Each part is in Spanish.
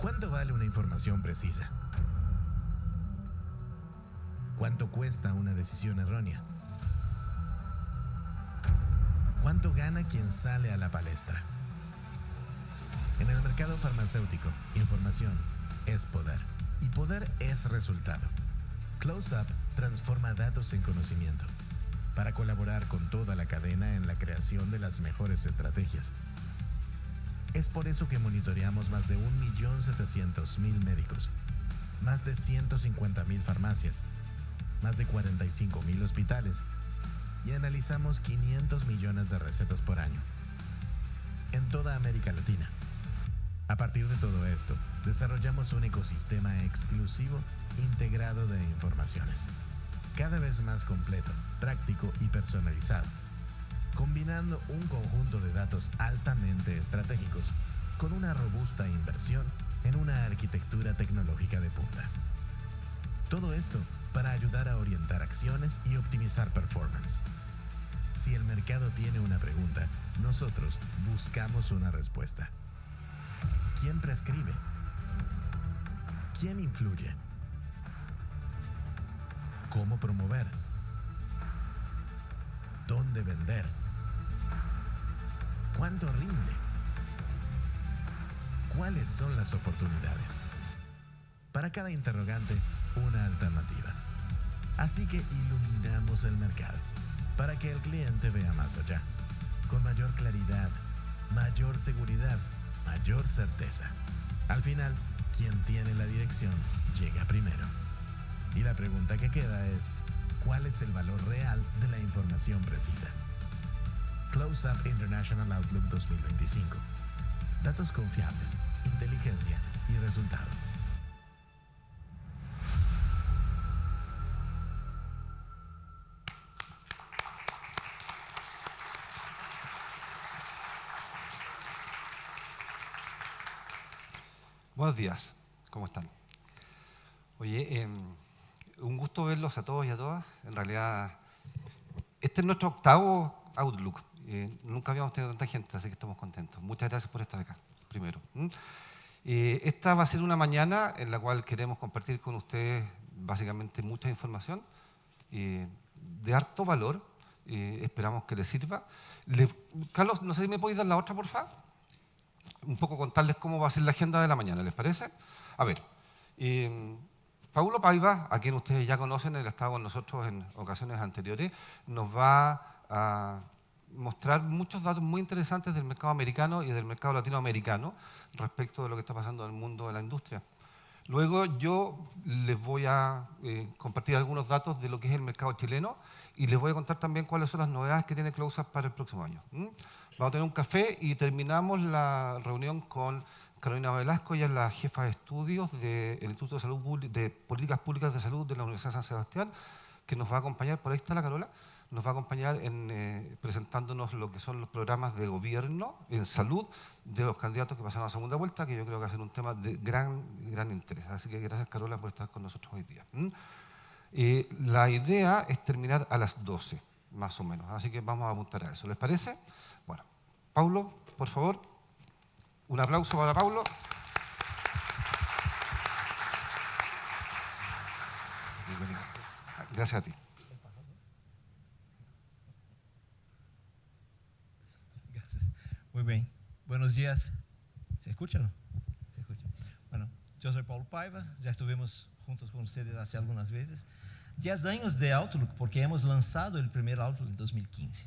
¿Cuánto vale una información precisa? ¿Cuánto cuesta una decisión errónea? ¿Cuánto gana quien sale a la palestra? En el mercado farmacéutico, información es poder y poder es resultado. Close-Up transforma datos en conocimiento para colaborar con toda la cadena en la creación de las mejores estrategias. Es por eso que monitoreamos más de 1.700.000 médicos, más de 150.000 farmacias, más de 45.000 hospitales y analizamos 500 millones de recetas por año en toda América Latina. A partir de todo esto, desarrollamos un ecosistema exclusivo integrado de informaciones, cada vez más completo, práctico y personalizado, combinando un conjunto de datos altamente estratégicos con una robusta inversión en una arquitectura tecnológica de punta. Todo esto para ayudar a orientar acciones y optimizar performance. Si el mercado tiene una pregunta, nosotros buscamos una respuesta. ¿Quién prescribe? ¿Quién influye? ¿Cómo promover? ¿Dónde vender? ¿Cuánto rinde? ¿Cuáles son las oportunidades? Para cada interrogante, una alternativa. Así que iluminamos el mercado para que el cliente vea más allá, con mayor claridad, mayor seguridad, mayor certeza. Al final, quien tiene la dirección llega primero. Y la pregunta que queda es, ¿cuál es el valor real de la información precisa? Close-Up International Outlook 2025. Datos confiables, inteligencia y resultado. Buenos días, ¿cómo están? Oye, un gusto verlos a todos y a todas. En realidad, este es nuestro octavo Outlook. Nunca habíamos tenido tanta gente, así que estamos contentos. Muchas gracias por estar acá, primero. Esta va a ser una mañana en la cual queremos compartir con ustedes básicamente mucha información de harto valor. Esperamos que les sirva. Carlos, no sé si me podéis dar la otra, por favor. Un poco contarles cómo va a ser la agenda de la mañana, ¿les parece? A ver, Paulo Paiva, a quien ustedes ya conocen, él ha estado con nosotros en ocasiones anteriores, nos va a mostrar muchos datos muy interesantes del mercado americano y del mercado latinoamericano respecto de lo que está pasando en el mundo de la industria. Luego yo les voy a compartir algunos datos de lo que es el mercado chileno y les voy a contar también cuáles son las novedades que tiene Close-Up para el próximo año. Vamos a tener un café y terminamos la reunión con Carolina Velasco, ella es la jefa de estudios del Instituto de Salud de Políticas Públicas de Salud de la Universidad de San Sebastián, que nos va a acompañar, por ahí está la Carola, nos va a acompañar presentándonos lo que son los programas de gobierno en salud de los candidatos que pasaron a la segunda vuelta, que yo creo que va a ser un tema de gran interés. Así que gracias, Carola, por estar con nosotros hoy día. La idea es terminar a las 12, más o menos, así que vamos a apuntar a eso. ¿Les parece? Bueno, Paulo, por favor, un aplauso para Paulo. Bienvenido. Gracias a ti. Muy bien. Buenos días. ¿Se escucha o no? Se escucha. Bueno, yo soy Paulo Paiva, ya estuvimos juntos con ustedes hace algunas veces. 10 años de Outlook, porque hemos lanzado el primer Outlook en 2015.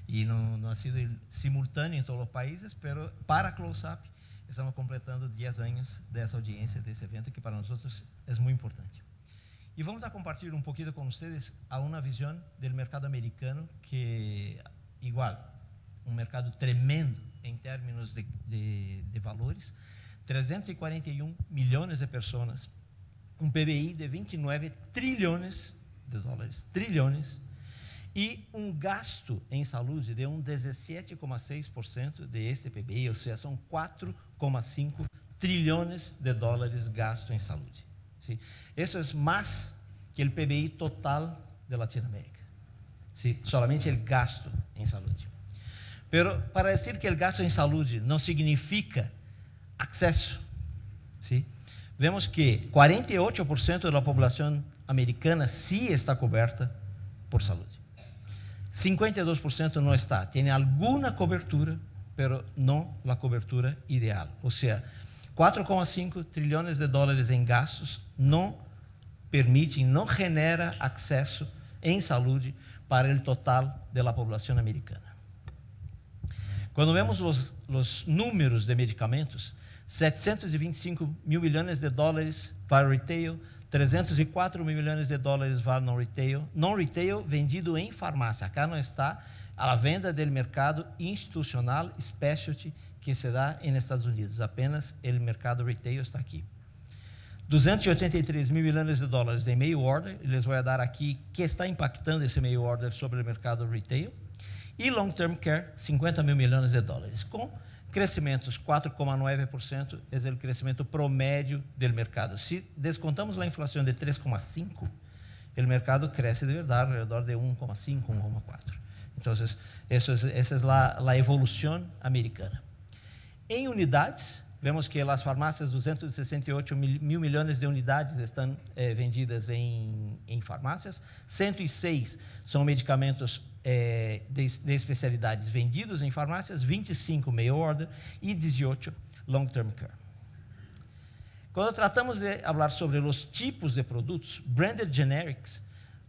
Y no ha sido simultáneo en todos los países, pero para Close-Up estamos completando 10 años de esa audiencia, de ese evento, que para nosotros es muy importante. Y vamos a compartir un poquito con ustedes a una visión del mercado americano que, igual, un mercado tremendo en términos de valores, 341 millones de personas, un PBI de 29 trillones de dólares, y un gasto em saúde de 17,6% de este PBI, ou seja, são 4,5 trilhões de dólares gastos em saúde. ¿Sí? Eso es más que el PBI total de Latinoamérica. ¿Sí? Solamente el gasto en salud. Pero para decir que el gasto en salud no significa acceso, ¿sí? vemos que 48% da população americana sí está coberta por saúde. 52% não está, tem alguma cobertura, mas não a cobertura ideal. Ou seja, 4,5 trilhões de dólares em gastos não permitem, não genera acesso em saúde para o total da população americana. Quando vemos os números de medicamentos, 725 mil milhões de dólares para retail, 304 mil milhões de dólares para non-retail. Non-retail vendido em farmácia. Acá não está a venda do mercado institucional, specialty, que se dá nos Estados Unidos. Apenas o mercado retail está aqui. 283 mil milhões de dólares em mail order. Les vou dar aqui que está impactando esse mail order sobre o mercado retail. E long-term care, 50 mil milhões de dólares, com crescimentos 4,9% é o crescimento promédio do mercado. Se descontamos a inflação de 3,5%, o mercado cresce de verdade ao redor de 1,5%, 1,4%. Então, essa é a evolução americana. Em unidades, vemos que as farmácias, 268 mil milhões de unidades estão vendidas em farmácias, 106 são medicamentos de especialidades vendidos em farmácias, 25 mail order e 18 long-term care. Quando tratamos de falar sobre os tipos de produtos, branded generics,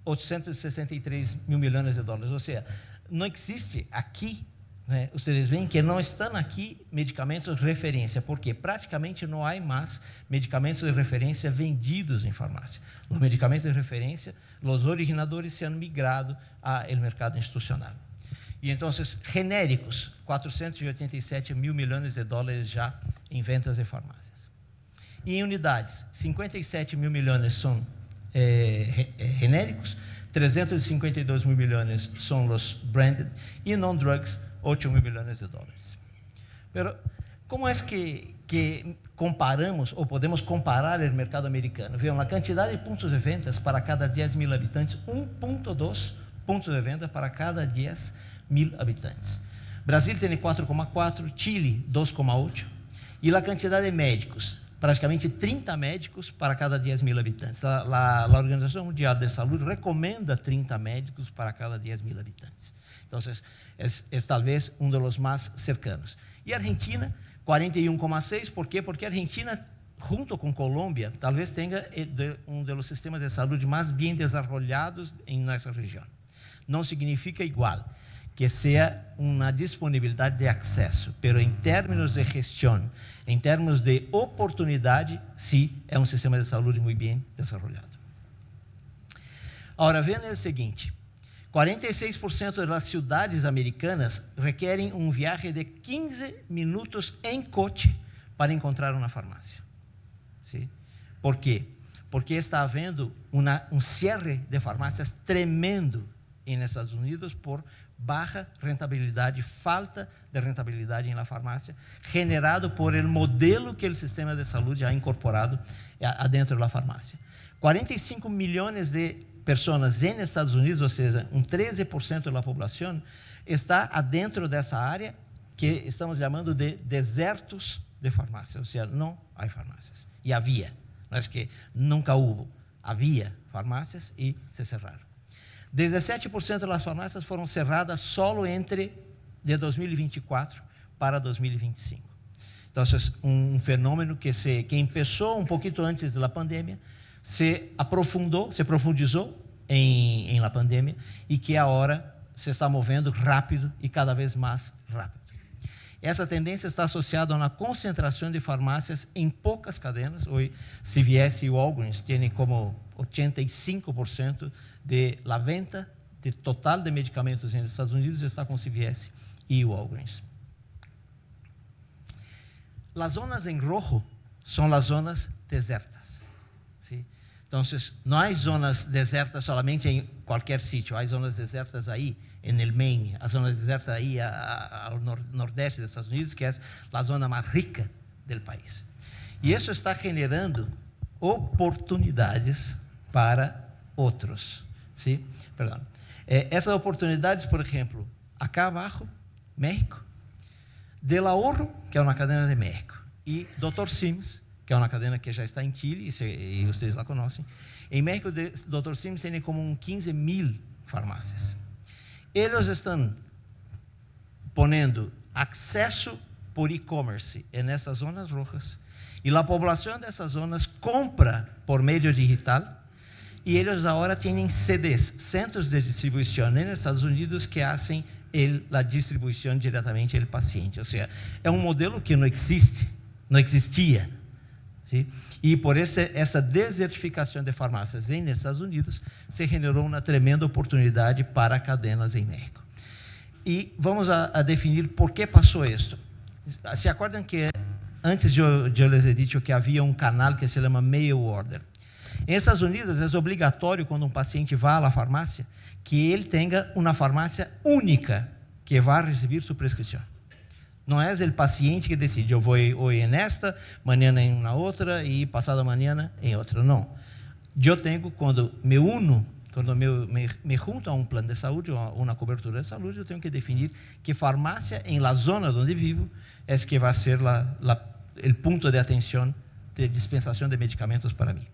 863 mil milhões de dólares, ou seja, não existe aqui, né, vocês veem que não estão aqui medicamentos de referência, porque praticamente não há mais medicamentos de referência vendidos em farmácia. Os medicamentos de referência, os originadores se han migrado ao mercado institucional. E então, genéricos, 487 mil milhões de dólares já em vendas de farmácias. E em unidades, 57 mil milhões são genéricos, 352 mil milhões são os branded e non-drugs, 8 mil milhões de dólares. Pero, como é que comparamos, ou podemos comparar o mercado americano? Vejam, a quantidade de pontos de vendas para cada 10 mil habitantes, 1,2 pontos de venda para cada 10 mil habitantes. Brasil tem 4,4, Chile 2,8, e a quantidade de médicos, praticamente 30 médicos para cada 10 mil habitantes. A Organização Mundial de Saúde recomenda 30 médicos para cada 10 mil habitantes. Então, é talvez um dos mais cercanos. E a Argentina, 41,6, ¿por quê? Porque a Argentina, junto com Colômbia, talvez tenha um dos sistemas de saúde mais bem desenvolvidos em nossa região. Não significa igual que seja uma disponibilidade de acesso, mas em termos de gestão, em termos de oportunidade, sim, é um sistema de saúde muito bem desenvolvido. Agora, vejam o seguinte: 46% das cidades americanas requerem viagem de 15 minutos em coche para encontrar uma farmácia. ¿Sí? ¿Por quê? Porque está havendo cierre de farmácias tremendo nos Estados Unidos por baixa rentabilidade, falta de rentabilidade na farmácia, generado por el modelo que o sistema de saúde ha incorporado adentro da farmácia. 45 milhões de pessoas nos Estados Unidos, ou seja, 13% da população, está adentro dessa área que estamos chamando de desertos de farmácia, ou seja, não há farmácias. E havia, não é que nunca houve, havia farmácias e se cerraram. 17% das farmácias foram cerradas só entre de 2024 para 2025. Então, é fenômeno que começou pouquinho antes da pandemia, se profundizou em la pandemia e que agora se está movendo rápido e cada vez mais rápido. Essa tendência está associada a uma concentração de farmácias em poucas cadenas. Hoje, CVS e Walgreens têm como 85% de la venda de total de medicamentos nos Estados Unidos está com CVS e Walgreens. As zonas em rojo são as zonas desertas. ¿Sí? Então, não há zonas desertas somente em qualquer sítio, há zonas desertas aí, no Maine, as zonas desertas aí ao nordeste dos Estados Unidos, que é a zona mais rica do país. E isso está generando oportunidades para outros. ¿Sí? Perdão. Essas oportunidades, por exemplo, acá abaixo, México, Del Ahorro, que é uma cadena de México, e Dr. Sims, que é uma cadena que já está em Chile, e vocês la conhecem. Em México, o Dr. Sims tem como 15.000 farmácias. Eles estão ponendo acesso por e-commerce nessas zonas rojas, e a população dessas zonas compra por meio digital, e eles agora têm CDs, centros de distribuição nos Estados Unidos, que fazem a distribuição diretamente ao paciente. Ou seja, é um modelo que não existia. Sim? E por essa desertificação de farmácias nos Estados Unidos, se generou uma tremenda oportunidade para cadenas em México. E vamos a definir por que passou isso. Se acordam que antes eu les he dicho que havia um canal que se chama mail order. Em Estados Unidos, é obrigatório, quando um paciente vá à farmácia, que ele tenha uma farmácia única que vá receber sua prescrição. Não é o paciente que decide, eu vou hoje nesta, amanhã em uma outra e passada amanhã em outra. Não. Eu tenho, quando me junto a um plano de saúde, a uma cobertura de saúde, eu tenho que definir que farmácia em la zona onde vivo é que vai ser o ponto de atenção de dispensação de medicamentos para mim.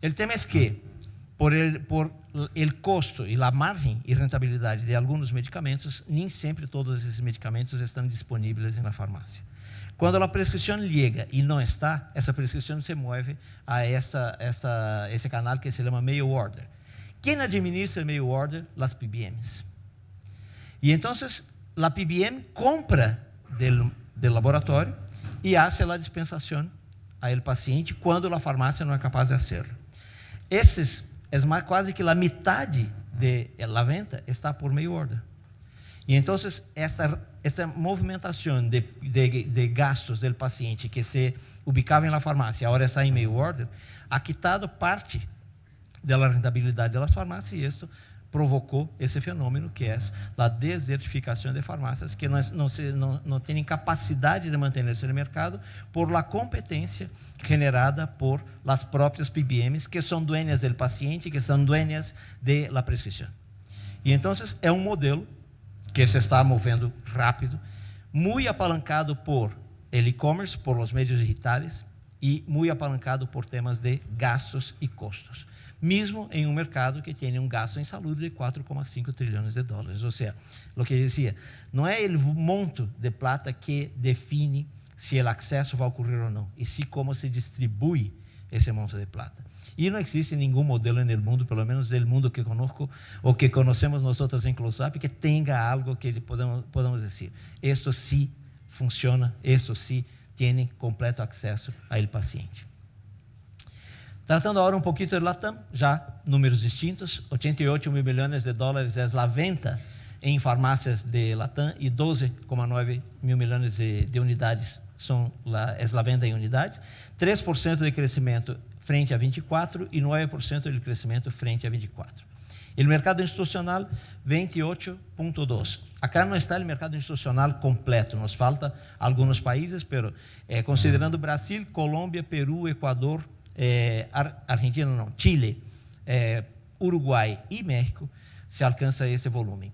O tema é que, por o custo e a margem e rentabilidade de alguns medicamentos, nem sempre todos esses medicamentos estão disponíveis na farmácia. Quando a prescrição chega e não está, essa prescrição se move a esse canal que se chama mail order. Quem administra o mail order? As PBMs. E então, a PBM compra do laboratório e faz a dispensação ao paciente quando a farmácia não é capaz de fazê-lo. Esses é quase que a metade da venda está por mail order. E então, essa movimentação de gastos do paciente que se ubicava na farmácia, agora está em mail order, ha quitado parte da rentabilidade das farmácias, e isso provocou esse fenômeno que é a desertificação de farmácias, que não têm capacidade de manter-se no mercado por la competência generada por las próprias PBMs, que são dueñas do paciente, que são dueñas de la prescrição. E então é um modelo que se está movendo rápido, muito apalancado por el e-commerce, por os meios digitais, e muito apalancado por temas de gastos e custos. Mesmo em um mercado que tem um gasto em saúde de 4,5 trilhões de dólares. Ou seja, o que eu dizia, não é o monto de plata que define se o acesso vai ocorrer ou não, e sim como se distribui esse monto de plata. E não existe nenhum modelo no mundo, pelo menos do mundo que conosco, ou que conhecemos nós em Close-Up, que tenha algo que podemos dizer. Isso sim funciona, isso sim tem completo acesso ao paciente. Tratando agora um pouquinho de Latam, já números distintos, 88 mil milhões de dólares é a venda em farmácias de Latam e 12,9 mil milhões de unidades é a venda em unidades, 3% de crescimento frente a 24 e 9% de crescimento frente a 24. O mercado institucional, 28,2. Acá não está o mercado institucional completo, nos falta alguns países, mas considerando Brasil, Colômbia, Peru, Equador, Argentina não, Chile, Uruguai e México, se alcança esse volume.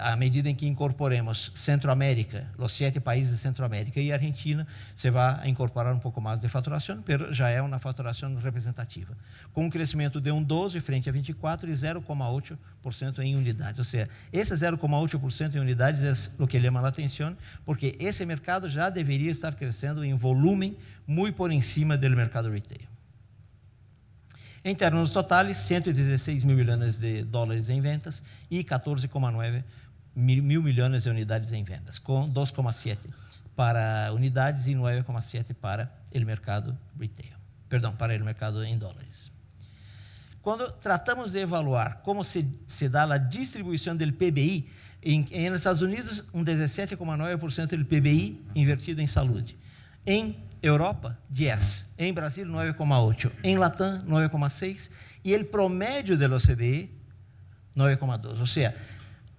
À medida em que incorporemos Centroamérica, os 7 países de Centroamérica e Argentina, se vai incorporar um pouco mais de faturação, mas já é uma faturação representativa, com um crescimento de 12% frente a 24% e 0,8% em unidades. Ou seja, esse 0,8% em unidades é o que chama a atenção, porque esse mercado já deveria estar crescendo em volume muito por cima do mercado retail. Em termos totais, 116 mil milhões de dólares em vendas e 14,9 mil milhões de unidades em vendas, com 2,7 para unidades e 9,7 para o mercado retail. Perdão, para o mercado em dólares. Quando tratamos de evaluar como se dá a distribuição do PBI, em Estados Unidos, 17,9% do PBI invertido em saúde. Em Europa, 10%. Em Brasil, 9,8%. Em Latam, 9,6%. E o promédio da OCDE, 9,2%. Ou seja,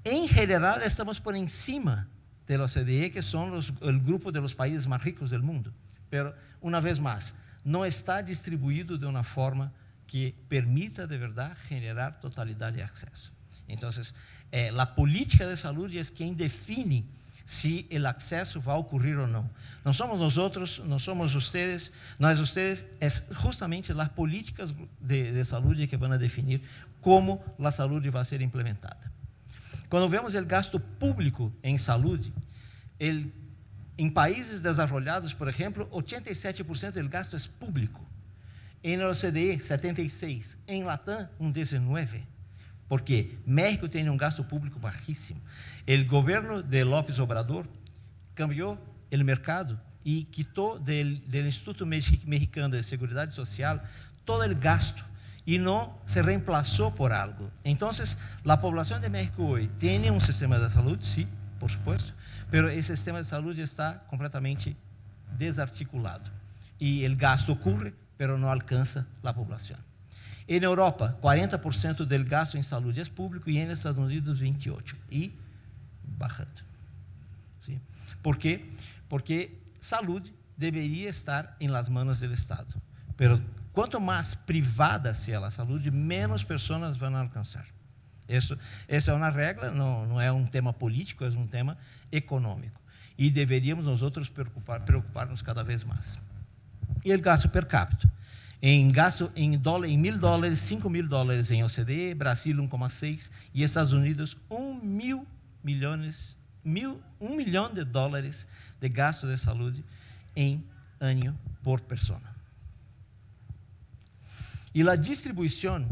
em geral, estamos por cima da OCDE, que são o grupo de los países mais ricos do mundo. Mas, uma vez mais, não está distribuído de uma forma que permita, de verdade, generar totalidade de acesso. Então, a política de saúde é quem define si el acceso va a ocurrir o no. No somos nosotros, no somos ustedes, es justamente las políticas de salud que van a definir cómo la salud va a ser implementada. Cuando vemos el gasto público en salud, en países desarrollados, por ejemplo, 87% del gasto es público. En el OCDE, 76%. En Latam, un 19%. Porque México tiene un gasto público bajísimo. El gobierno de López Obrador cambió el mercado y quitó del Instituto Mexicano de Seguridad Social todo el gasto y no se reemplazó por algo. Entonces, la población de México hoy tiene un sistema de salud, sí, por supuesto, pero ese sistema de salud está completamente desarticulado. Y el gasto ocurre, pero no alcanza la población. En Europa, 40% del gasto en salud es público y en Estados Unidos 28%. Y bajando. ¿Sí? ¿Por qué? Porque salud debería estar en las manos del Estado. Pero cuanto más privada sea la salud, menos personas van a alcanzar. Essa é uma regra, não é um tema político, é um tema econômico. E deveríamos nós outros preocupar-nos cada vez mais. E o gasto per capita. Em gasto em $1.000, $5.000 em OCDE, Brasil 1,6 e Estados Unidos $1 milhão de dólares de gasto de saúde em ano por pessoa. E a distribuição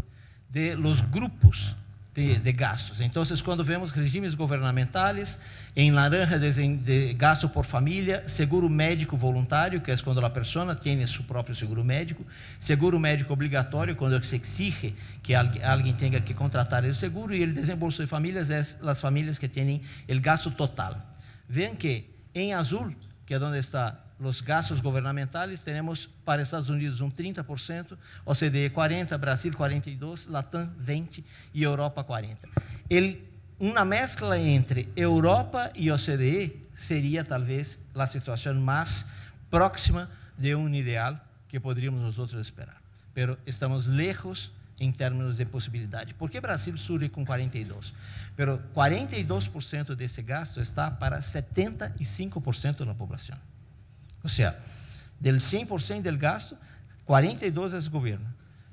de los grupos de gastos. Entonces, cuando vemos regimes gubernamentales, en naranja de gasto por familia, seguro médico voluntario, que es cuando la persona tiene su propio seguro médico obligatorio, cuando se exige que alguien tenga que contratar el seguro, y el desembolso de familias es las familias que tienen el gasto total. Vean que en azul, que es donde están los gastos gubernamentales, tenemos para Estados Unidos un 30%, OCDE 40%, Brasil 42%, Latam 20% y Europa 40%. Una mezcla entre Europa y OCDE sería tal vez la situación más próxima de un ideal que podríamos nosotros esperar. Pero estamos lejos en términos de posibilidad. ¿Por qué Brasil surge con 42%? Pero 42% de ese gasto está para 75% de la población. O sea, del 100% del gasto, 42% es gobierno.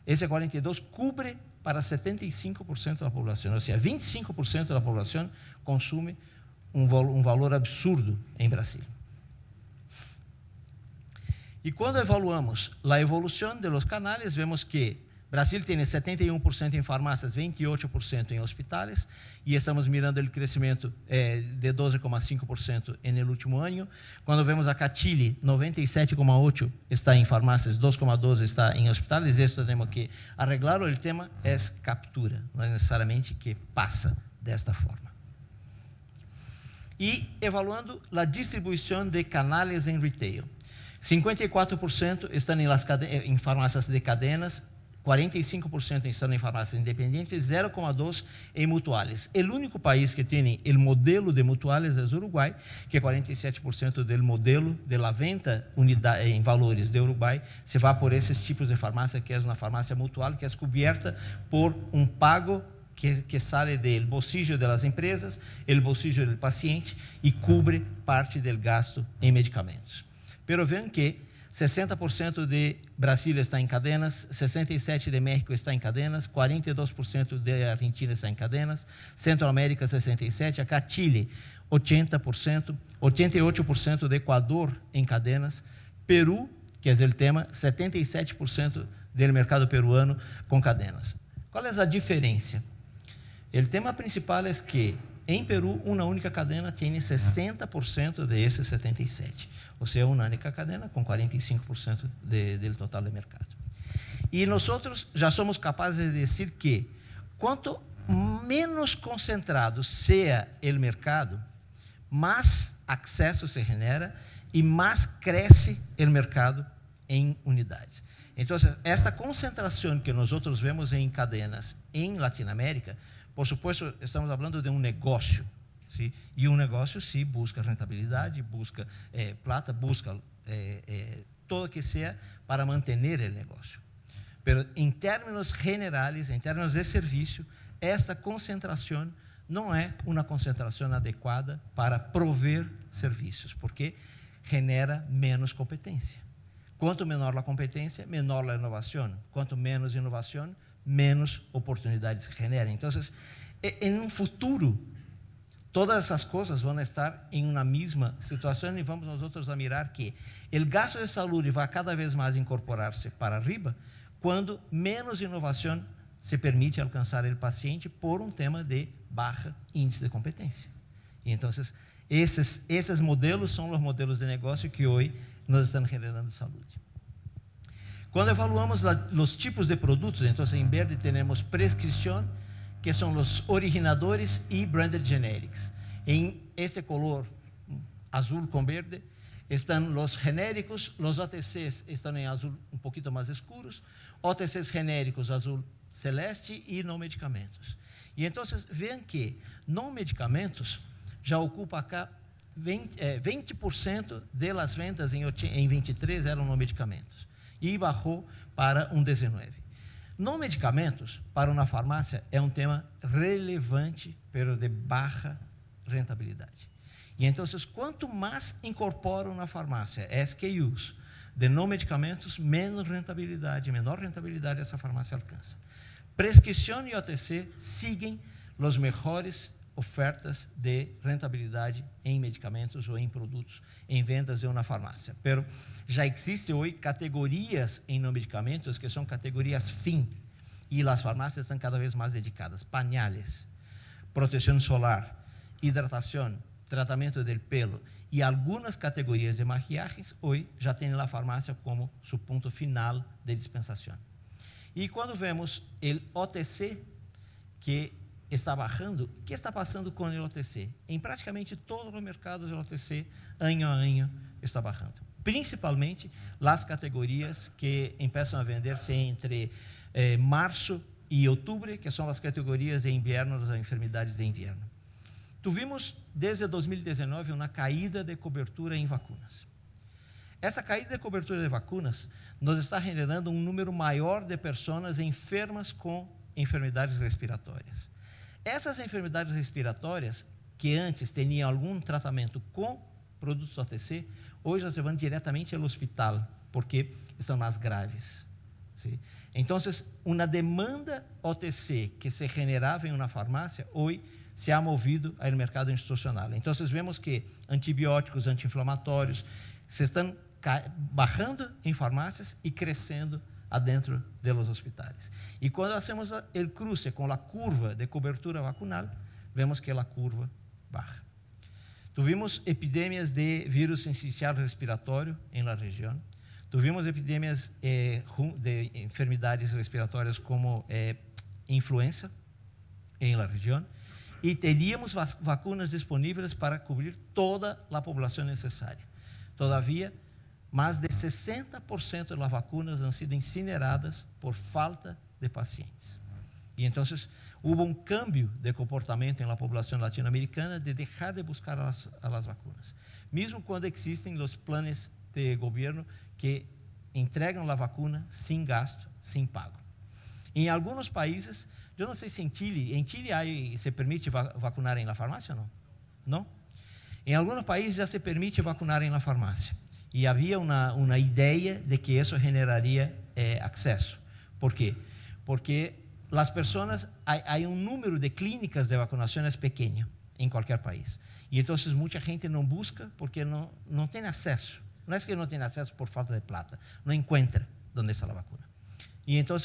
Ese 42% cubre para 75% de la población. O sea, 25% de la población consume un valor absurdo en Brasil. Y cuando evaluamos la evolución de los canales, vemos que Brasil tiene 71% en farmacias, 28% en hospitales, y estamos mirando el crecimiento de 12,5% en el último año. Cuando vemos acá Chile, 97,8% está en farmacias, 2,12% está en hospitales. Esto tenemos que arreglar. El tema es captura, no es necesariamente que pasa de esta forma. Y evaluando la distribución de canales en retail. 54% están en farmacias de cadenas, 45% estão em farmácias independentes, 0,2% em mutuales. O único país que tem o modelo de mutuales é o Uruguai, que 47% do modelo de la venta em valores de Uruguai se vai por esses tipos de farmácia, que é uma farmácia mutual, que é coberta por um pago que sale del bolsillo de las empresas, el bolsillo del paciente e cubre parte del gasto em medicamentos. Pero vean que 60% de Brasil está em cadenas, 67% de México está em cadenas, 42% de Argentina está em cadenas, Centroamérica 67%, acá Chile 80%, 88% de Equador em cadenas, Peru, que é o tema, 77% do mercado peruano com cadenas. Qual é a diferença? O tema principal é que em Peru, uma única cadena tem 60% de esses 77%. Ou seja, uma única cadena com 45% do total do mercado. E nós já somos capazes de dizer que quanto menos concentrado seja o mercado, mais acesso se genera e mais cresce o mercado em unidades. Então, esta concentração que nós vemos em cadenas em Latinoamérica, por supuesto, estamos falando de um negócio. ¿Sí? Y un negocio sí busca rentabilidad, busca plata, busca todo que sea para mantener el negocio. Pero en términos generales, en términos de servicio, esta concentración não é uma concentração adequada para prover serviços, porque genera menos competência. Quanto menor a competência, menor a inovação. Quanto menos inovação, menos oportunidades se generam. Então, em um futuro, todas essas coisas vão estar em uma mesma situação e vamos nós outros a mirar que o gasto de saúde vai cada vez mais incorporar-se para arriba quando menos inovação se permite alcançar o paciente por um tema de baixa índice de competência. E então, esses modelos são os modelos de negócio que hoje nos estão generando saúde. Quando evaluamos os tipos de produtos, então em verde temos prescrição, que são os originadores e branded generics. Em este color azul com verde estão os genéricos, os OTCs estão em azul um pouquinho mais escuros, OTCs genéricos azul celeste e não medicamentos. E então veem que não medicamentos já ocupa acá 20% das vendas em 23 eram não medicamentos e bajou para 19%. Não medicamentos, para uma farmácia, é um tema relevante, pero de baixa rentabilidade. E então, quanto mais incorporam na farmácia SKUs de não medicamentos, menor rentabilidade essa farmácia alcança. Prescrição e OTC seguem as melhores ofertas de rentabilidade em medicamentos ou em produtos em vendas de uma farmácia. Pero já existe hoje categorias em não medicamentos que são categorias fim e as farmácias estão cada vez mais dedicadas. Pañales, proteção solar, hidratação, tratamento do pelo e algumas categorias de maquiagens hoje já têm a farmácia como seu ponto final de dispensação. E quando vemos o OTC que está bajando, o que está passando com o OTC? Em praticamente todos os mercados, o OTC, ano a ano, está bajando. Principalmente as categorias que começam a vender-se entre março e outubro, que são as categorias de inverno, das enfermidades de inverno. Tivemos, desde 2019, uma caída de cobertura em vacunas. Essa caída de cobertura de vacunas nos está generando um número maior de pessoas enfermas com enfermidades respiratórias. Essas enfermidades respiratórias, que antes tinham algum tratamento com produtos OTC, hoje já se vão diretamente ao hospital, porque estão mais graves. ¿Sí? Então, uma demanda OTC que se generava em uma farmácia, hoje se ha movido ao mercado institucional. Então, vemos que antibióticos, anti-inflamatórios, se estão bajando em farmácias e crescendo adentro dos hospitais. E quando hacemos o cruce com a curva de cobertura vacunal, vemos que a curva baja. Tuvimos epidemias de vírus sincicial respiratório em la região. Tuvimos epidemias de enfermidades respiratórias como influenza em la região. E teríamos vacunas disponíveis para cobrir toda a população necessária. Todavia, mais de 60% das vacunas han sido incineradas por falta de pacientes. E então, houve um cambio de comportamento na população latino-americana de deixar de buscar as vacunas. Mesmo quando existem os planos de governo que entregam a vacuna sem gasto, sem pago. Em alguns países, eu não sei se em Chile se permite vacunar em la farmácia ou não? Não? Em alguns países já se permite vacunar em la farmácia. E havia uma ideia de que isso generaria acesso. Por quê? Porque as pessoas, há um número de clínicas de vacunações pequeno em qualquer país. E então muita gente não busca porque não tem acesso. Não é que não tem acesso por falta de plata, não encontra onde está a vacuna. E então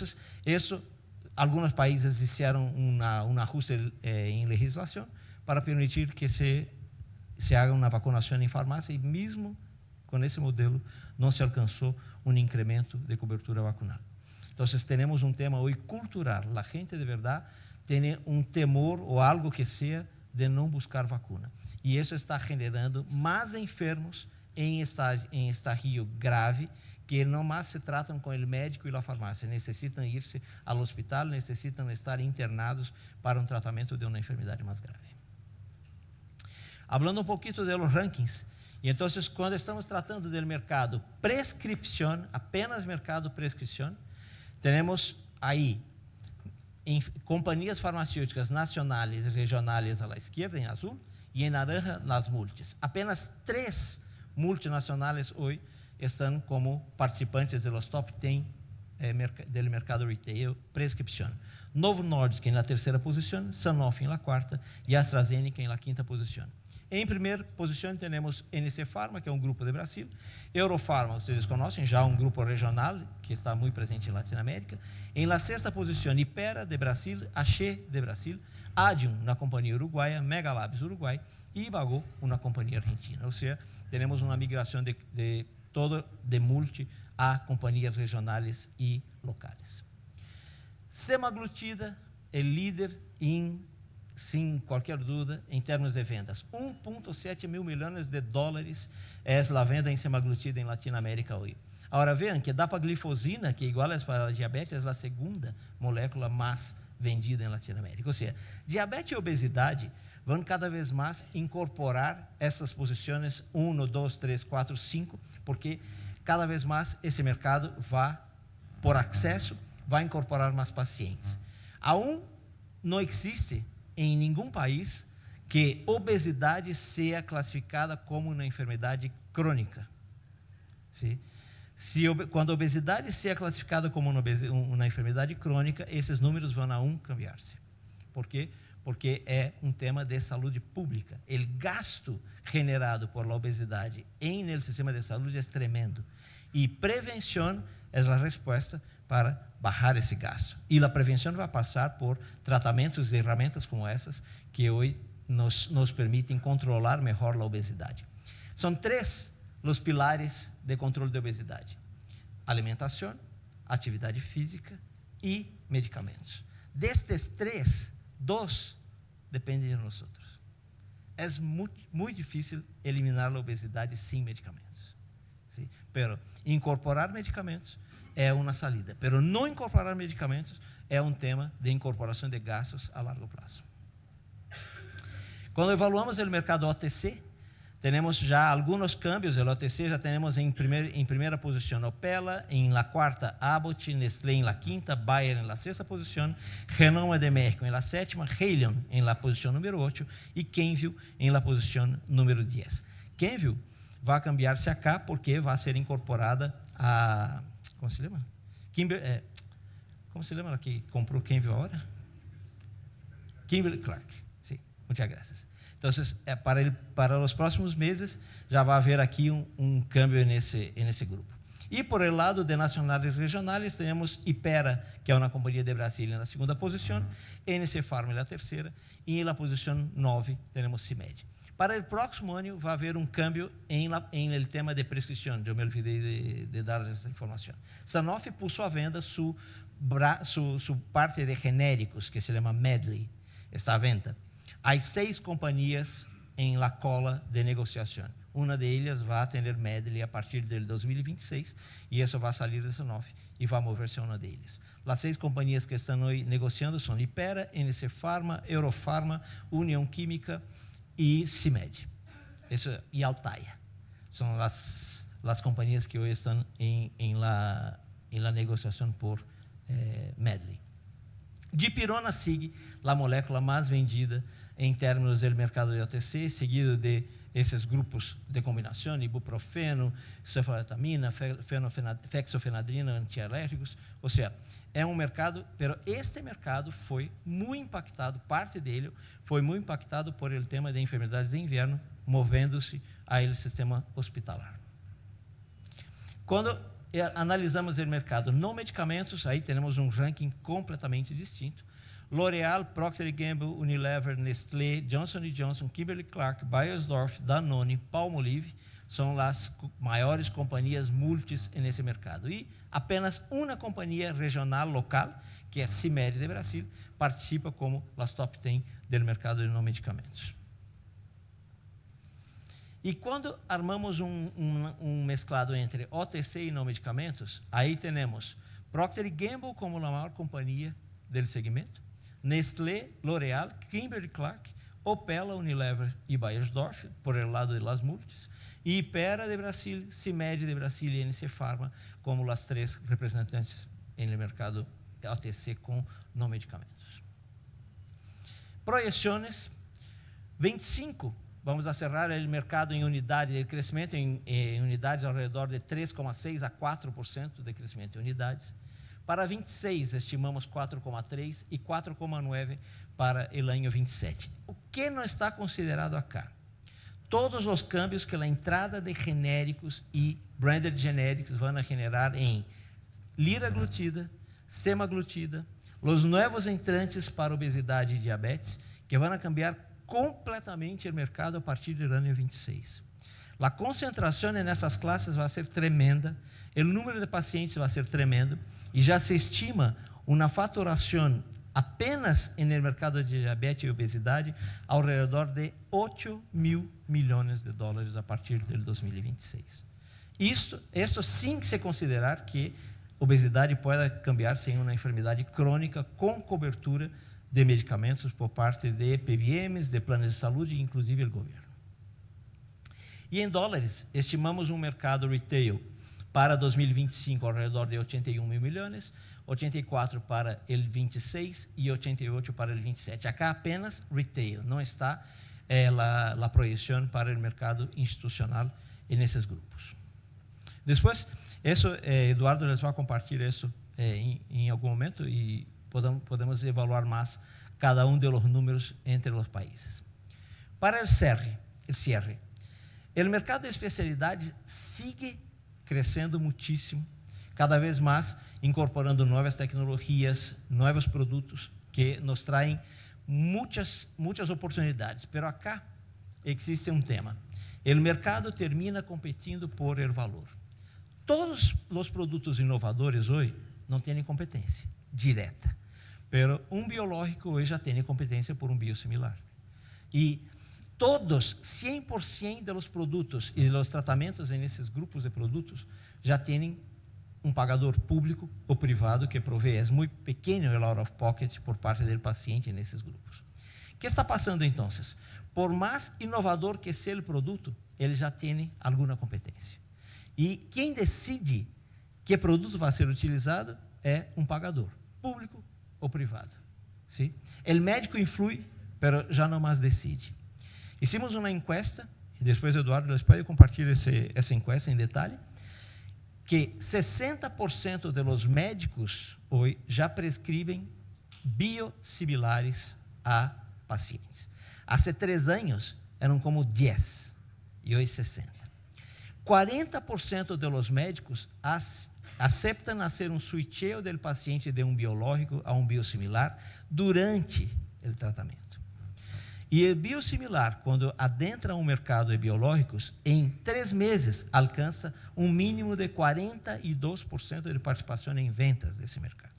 isso, alguns países fizeram um ajuste em legislação para permitir que se haga uma vacunação em farmácia e mesmo com esse modelo não se alcançou um incremento de cobertura vacunal. Então, temos um tema hoje cultural. A gente, de verdade, tem um temor ou algo que seja de não buscar vacuna. E isso está generando mais enfermos em estágio grave, que não mais se tratam com o médico e a farmácia. Necessitam ir-se ao hospital, necessitam estar internados para um tratamento de uma enfermidade mais grave. Hablando um pouquinho de los rankings, e então, quando estamos tratando do mercado prescrição, apenas mercado prescrição, temos aí en compañías farmacéuticas nacionales y regionales a la izquierda, en azul, y en naranja las multis. Apenas 3 multinacionales hoy están como participantes de los top 10 del mercado retail prescripción. Novo Nordisk en la tercera posición, Sanofi en la cuarta y AstraZeneca en la quinta posición. En primera posición tenemos NC Pharma, que é um grupo de Brasil. Eurofarma, vocês conhecem, já um grupo regional que está muito presente em Latinoamérica. Em la sexta posição, Ipera de Brasil, Axé de Brasil, Adium, na companhia uruguaia, Megalabs Uruguai e Ibago, uma companhia argentina. Ou seja, temos uma migração de multi a companhias regionais e locais. Semaglutida é líder sem qualquer dúvida, em termos de vendas. 1,7 mil milhões de dólares é a venda em semaglutida em Latinoamérica hoje. Agora vejam que dapaglifosina, que é igual para a diabetes, é a segunda molécula mais vendida em Latinoamérica. Ou seja, diabetes e obesidade vão cada vez mais incorporar essas posições 1, 2, 3, 4, 5, porque cada vez mais esse mercado vai, por acesso, vai incorporar mais pacientes. Aún não existe em nenhum país que obesidade seja classificada como uma enfermidade crônica. ¿Sí? Quando a obesidade seja classificada como uma enfermidade crônica, esses números vão aún cambiar-se. Por quê? Porque é um tema de saúde pública. O gasto generado por la obesidade em el sistema de saúde é tremendo. E prevenção é a resposta para bajar esse gasto. E a prevenção vai passar por tratamentos e ferramentas como essas, que hoje nos permitem controlar melhor a obesidade. São 3 os pilares de controle de obesidade: alimentação, atividade física e medicamentos. Destes 3, 2 dependem de nós. É muito difícil eliminar a obesidade sem medicamentos. ¿Sí? Pero incorporar medicamentos é uma saída, mas não incorporar medicamentos é um tema de incorporação de gastos a largo prazo. Quando evaluamos o mercado OTC, temos já alguns cambios. O OTC já temos em primeira posição Opela, em la quarta Abbott, Nestlé em la quinta, Bayer em la sexta posição, Renoma de México em la sétima, Haleon em la posição número 8 e Kenvue em la posição número 10. Kenvue vai cambiar-se acá porque vai ser incorporada a... ¿Cómo se llama? ¿Cómo se llama la que compró Kenvue ahora? Kimberly Clark. Sí, muchas gracias. Entonces, para los próximos meses já vai haver aqui cambio nesse grupo. E por el lado de nacionais e regionais, temos Ipera, que é uma companhia de Brasília, na segunda posição, NC Pharma na terceira, e na posição 9 temos CIMED. Para o próximo ano vai haver cambio em el tema de prescrição. Eu me olvidei de dar essa informação. Sanofi puso à venda su parte de genéricos, que se chama Medley, está à venda. Há 6 companhias em la cola de negociação. Uma delas vai ter Medley a partir de 2026 e isso vai sair de Sanofi e vai mover-se a uma delas. As 6 companhias que estão hoje negociando são Ipera, NC Pharma, Eurofarma, União Química e CIMED. E Altaia. São as companhias que hoje estão em la negociação por Medley. Dipirona sigue a molécula mais vendida em termos do mercado de OTC, seguido de esses grupos de combinação, ibuprofeno, cefaletamina, fexofenadrina, antialérgicos. Ou seja, é mercado, mas este mercado foi muito impactado, parte dele foi muito impactado por el tema de enfermidades de inverno, movendo-se ao sistema hospitalar. Quando analisamos o mercado não medicamentos, aí temos ranking completamente distinto. L'Oréal, Procter & Gamble, Unilever, Nestlé, Johnson & Johnson, Kimberly-Clark, Beiersdorf, Danone, Palmolive são as maiores companhias multis nesse mercado. E apenas uma companhia regional local, que é a CIMED de Brasil, participa como as top 10 do mercado de não medicamentos. E quando armamos mesclado entre OTC e não medicamentos, aí temos Procter & Gamble como a maior companhia do segmento, Nestlé, L'Oréal, Kimberly-Clark, Opela, Unilever e Beiersdorf, por el lado de las multis, e Ipera de Brasil, CIMED de Brasil e NC Pharma como as 3 representantes no mercado OTC com não medicamentos. Projeções, 25, vamos a cerrar o mercado em unidade de crescimento, em unidades ao redor de 3,6% a 4% de crescimento em unidades. Para 26, estimamos 4,3% e 4,9% para o ano 27. O que não está considerado acá? Todos os cambios que a entrada de genéricos e branded generics vão generar em liraglutida, semaglutida, os novos entrantes para obesidade e diabetes, que vão cambiar completamente o mercado a partir do ano 26. A concentração nessas classes vai ser tremenda, o número de pacientes vai ser tremendo, e já se estima uma faturação apenas no mercado de diabetes e obesidade ao redor de $8 mil milhões a partir de 2026. Isto sem se considerar que obesidade pode cambiar-se em uma enfermidade crônica com cobertura de medicamentos por parte de PBMs, de planos de saúde e inclusive o governo. E em dólares, estimamos um mercado retail para 2025 ao redor de 81 mil milhões, 84 para o 26 e 88 para o 27. Acá apenas retail, não está a projeção para o mercado institucional nesses grupos. Depois, Eduardo les vai compartilhar isso em algum momento e podemos evaluar mais cada dos números entre os países. Para o cierre, o mercado de especialidades sigue crescendo muitíssimo, cada vez mais incorporando novas tecnologias, novos produtos que nos traem muitas oportunidades. Pero acá existe um tema. O mercado termina competindo por el valor. Todos os produtos inovadores hoje não têm competência direta, pero um biológico hoje já tem competência por um biosimilar. E todos, 100% dos produtos e dos tratamentos nesses grupos de produtos já têm um pagador público ou privado que provê. É muito pequeno o out of pocket por parte do paciente nesses grupos. O que está passando então? Por mais inovador que seja o produto, ele já tem alguma competência. E quem decide que produto vai ser utilizado é um pagador, público ou privado. ¿Sí? O médico influi, mas já não mais decide. Hicimos uma encuesta, e depois Eduardo les pode compartilhar essa encuesta em detalhe, que 60% dos médicos hoje já prescrevem biosimilares a pacientes. Há 3 anos eram como 10, e hoje 60%. 40% dos médicos aceitam fazer um switcheo do paciente de um biológico a um biosimilar durante o tratamento. E o biosimilar, quando adentra um mercado de biológicos, em 3 meses alcança um mínimo de 42% de participação em ventas desse mercado.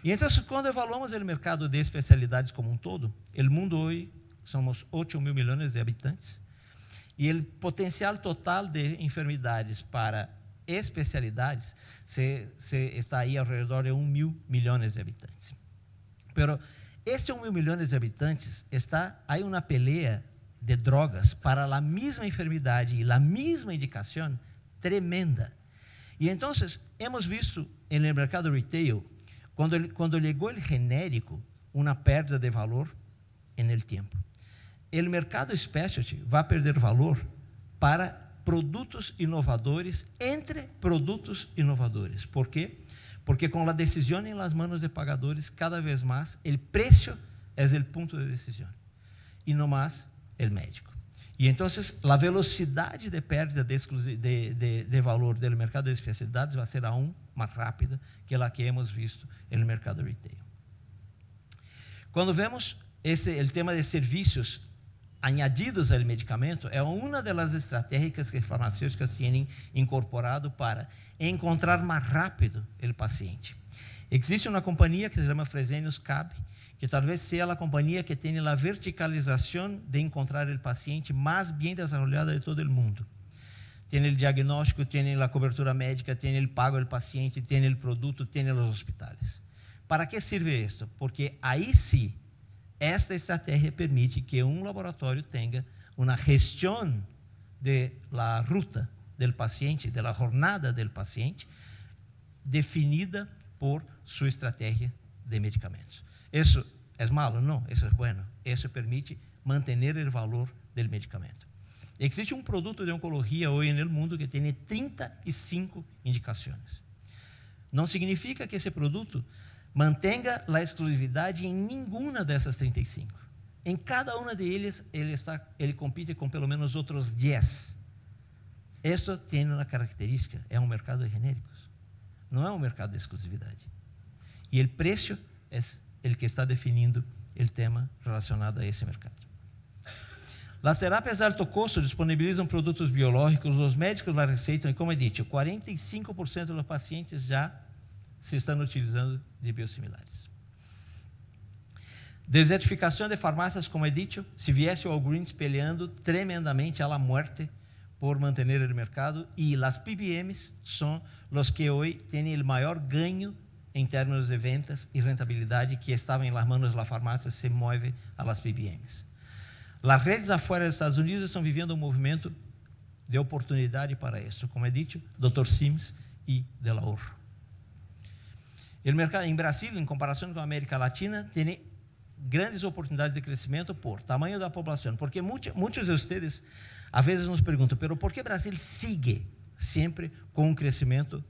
E então, quando evaluamos o mercado de especialidades como um todo, o mundo hoje somos 8 mil milhões de habitantes, e o potencial total de enfermidades para especialidades está aí ao redor de 1 mil milhões de habitantes. Pero este 1 mil milhões de habitantes há uma pelea de drogas para a mesma enfermidade e a mesma indicação tremenda. E então, hemos visto no mercado retail, quando chegou o genérico, uma perda de valor no tempo. O mercado specialty vai perder valor para produtos inovadores entre produtos inovadores. ¿Por quê? Porque com a decisão em las manos de pagadores, cada vez mais, o preço é o ponto de decisão, e não mais o médico. E então, a velocidade de perda de valor do mercado de especialidades vai ser aún mais rápida que a que hemos visto no mercado retail. Quando vemos o tema de serviços añadidos ao medicamento, é uma das estratégias que as farmacêuticas têm incorporado para encontrar mais rápido o paciente. Existe uma companhia que se chama Fresenius Kabi, que talvez seja a companhia que tem a verticalização de encontrar o paciente mais bem desenvolvida de todo o mundo. Tem o diagnóstico, tem a cobertura médica, tem o pago do paciente, tem o produto, tem os hospitais. ¿Para que sirve isto? Porque aí sim, esta estratégia permite que um laboratório tenha uma gestão de la ruta del paciente, de la jornada del paciente, definida por su estrategia de medicamentos. ¿Eso es malo? No, eso es bueno. Eso permite mantener el valor del medicamento. Existe un producto de oncología hoy en el mundo que tiene 35 indicaciones. No significa que ese producto mantenga la exclusividad en ninguna de esas 35. En cada una de ellas, ele compite con pelo menos otros 10. Eso tiene una característica, es un mercado de genéricos, no es un mercado de exclusividad. Y el precio es el que está definiendo el tema relacionado a ese mercado. Las terapias de alto costo disponibilizam produtos biológicos, os médicos la receitam e, como he dicho, 45% de los pacientes já se estão utilizando de biosimilares. Desertificação de farmácias, como he dicho, se viesse o Walgreens peleando tremendamente a la muerte por mantener el mercado, y las PBMs son los que hoy tienen el mayor ganho en términos de ventas y rentabilidad, que estaba en las manos de la farmacia, se mueve a las PBMs. Las redes afuera de Estados Unidos estão vivendo um movimento de oportunidade para isso, como he dicho, Dr. Sims e del ahorro. El mercado em Brasil, em comparação com a América Latina, tem grandes oportunidades de crescimento por tamanho da população, porque muitos de vocês a vezes nos perguntam, pero por que Brasil sigue sempre com um crescimento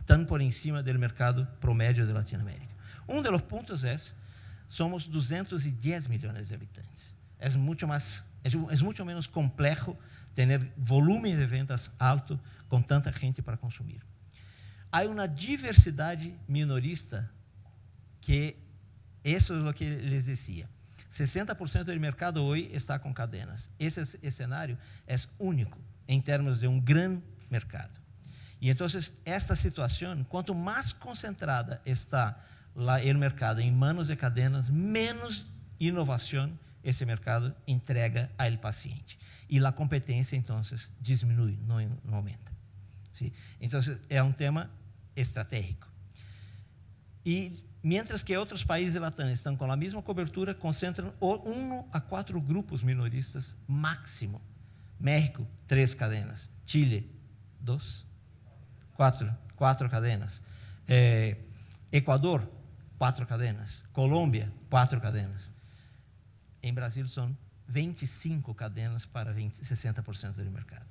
tão por encima do mercado promédio de Latinoamérica? Um dos pontos é, somos 210 milhões de habitantes. É muito menos complexo ter volume de ventas alto com tanta gente para consumir. Há uma diversidade minorista que isso é o que les decía. 60% do mercado hoje está com cadenas. Esse cenário é único em termos de um grande mercado. E então, esta situação, quanto mais concentrada está o mercado em manos de cadenas, menos inovação esse mercado entrega ao paciente. E a competência, então, diminui, não aumenta. ¿Sí? Então, é um tema estratégico. E, mientras que outros países de Latam estão com a mesma cobertura, concentram 1 a 4 grupos minoristas máximo. México, 3 cadenas. Chile, 2, 4 cadenas. Equador, 4 cadenas. Colômbia, 4 cadenas. Em Brasil são 25 cadenas para 60% do mercado.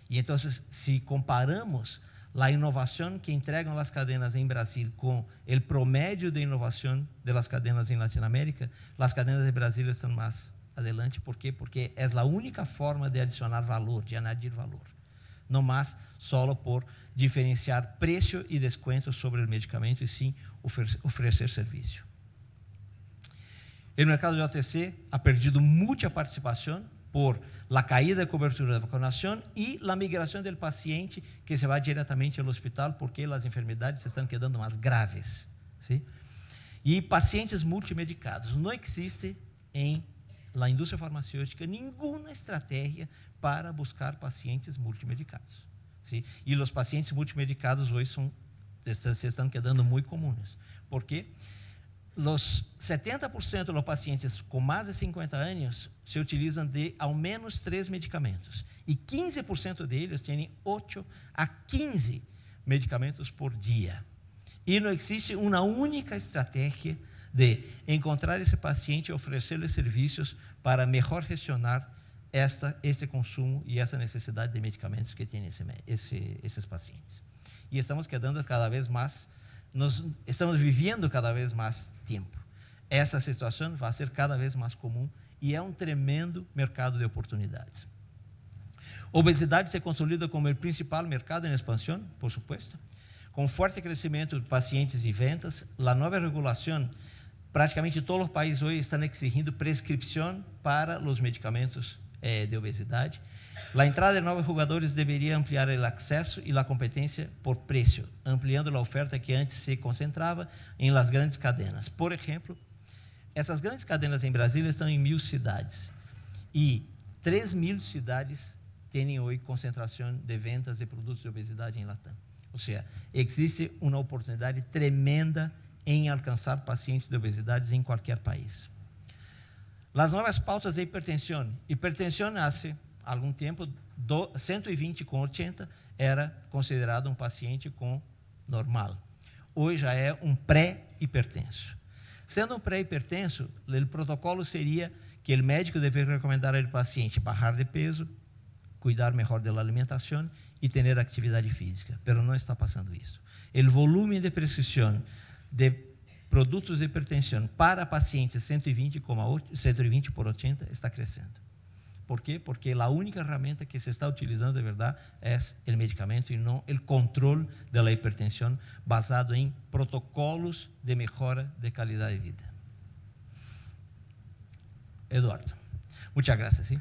E então, se comparamos a inovação que entregam as cadenas em Brasil com o promédio de inovação das cadenas em Latinoamérica, as cadenas de Brasil estão mais adelante. ¿Por quê? Porque é a única forma de adicionar valor, de añadir valor. Não mais só por diferenciar preço e desconto sobre o medicamento, e sim oferecer serviço. O mercado de OTC ha perdido muita participação por la caída de cobertura de vacunação e la migração do paciente que se vai diretamente ao hospital porque as enfermidades se estão quedando mais graves. ¿Sí? E pacientes multimedicados. Não existe em la indústria farmacêutica nenhuma estratégia para buscar pacientes multimedicados. ¿Sí? E os pacientes multimedicados hoje se estão quedando muito comuns. ¿Por quê? Los 70% dos pacientes com mais de 50 anos se utilizam de ao menos 3 medicamentos. E 15% deles têm 8 a 15 medicamentos por dia. E não existe uma única estratégia de encontrar esse paciente e oferecer-lhe serviços para melhor gestionar esse consumo e essa necessidade de medicamentos que têm esses pacientes. E estamos quedando cada vez mais, estamos vivendo cada vez mais tempo. Essa situação vai ser cada vez mais comum e é um tremendo mercado de oportunidades. Obesidade se consolida como o principal mercado em expansão, por supuesto, com forte crescimento de pacientes e ventas. A nova regulação, praticamente todos os países hoje estão exigindo prescrição para os medicamentos de obesidade. A entrada de novos jogadores deveria ampliar o acesso e a competência por preço, ampliando a oferta que antes se concentrava em las grandes cadenas. Por exemplo, essas grandes cadenas em Brasília estão em 1.000 cidades e 3.000 cidades têm hoje concentração de ventas de produtos de obesidade em Latam. Ou seja, existe uma oportunidade tremenda em alcançar pacientes de obesidade em qualquer país. As novas pautas de hipertensão. Hipertensão há algum tempo, 120 com 80 era considerado um paciente com normal. hoje já é um pré-hipertenso. Sendo um pré-hipertenso, o protocolo seria que o médico deve recomendar ao paciente bajar de peso, cuidar melhor da alimentação e ter atividade física, mas não está passando isso. O volume de prescrição de produtos de hipertensão para pacientes 120 por 80 está crescendo. ¿Por quê? Porque a única herramienta que se está utilizando de verdade é o medicamento e não o controle da hipertensão basado em protocolos de melhora de qualidade de vida. Eduardo, muchas gracias. ¿Sí?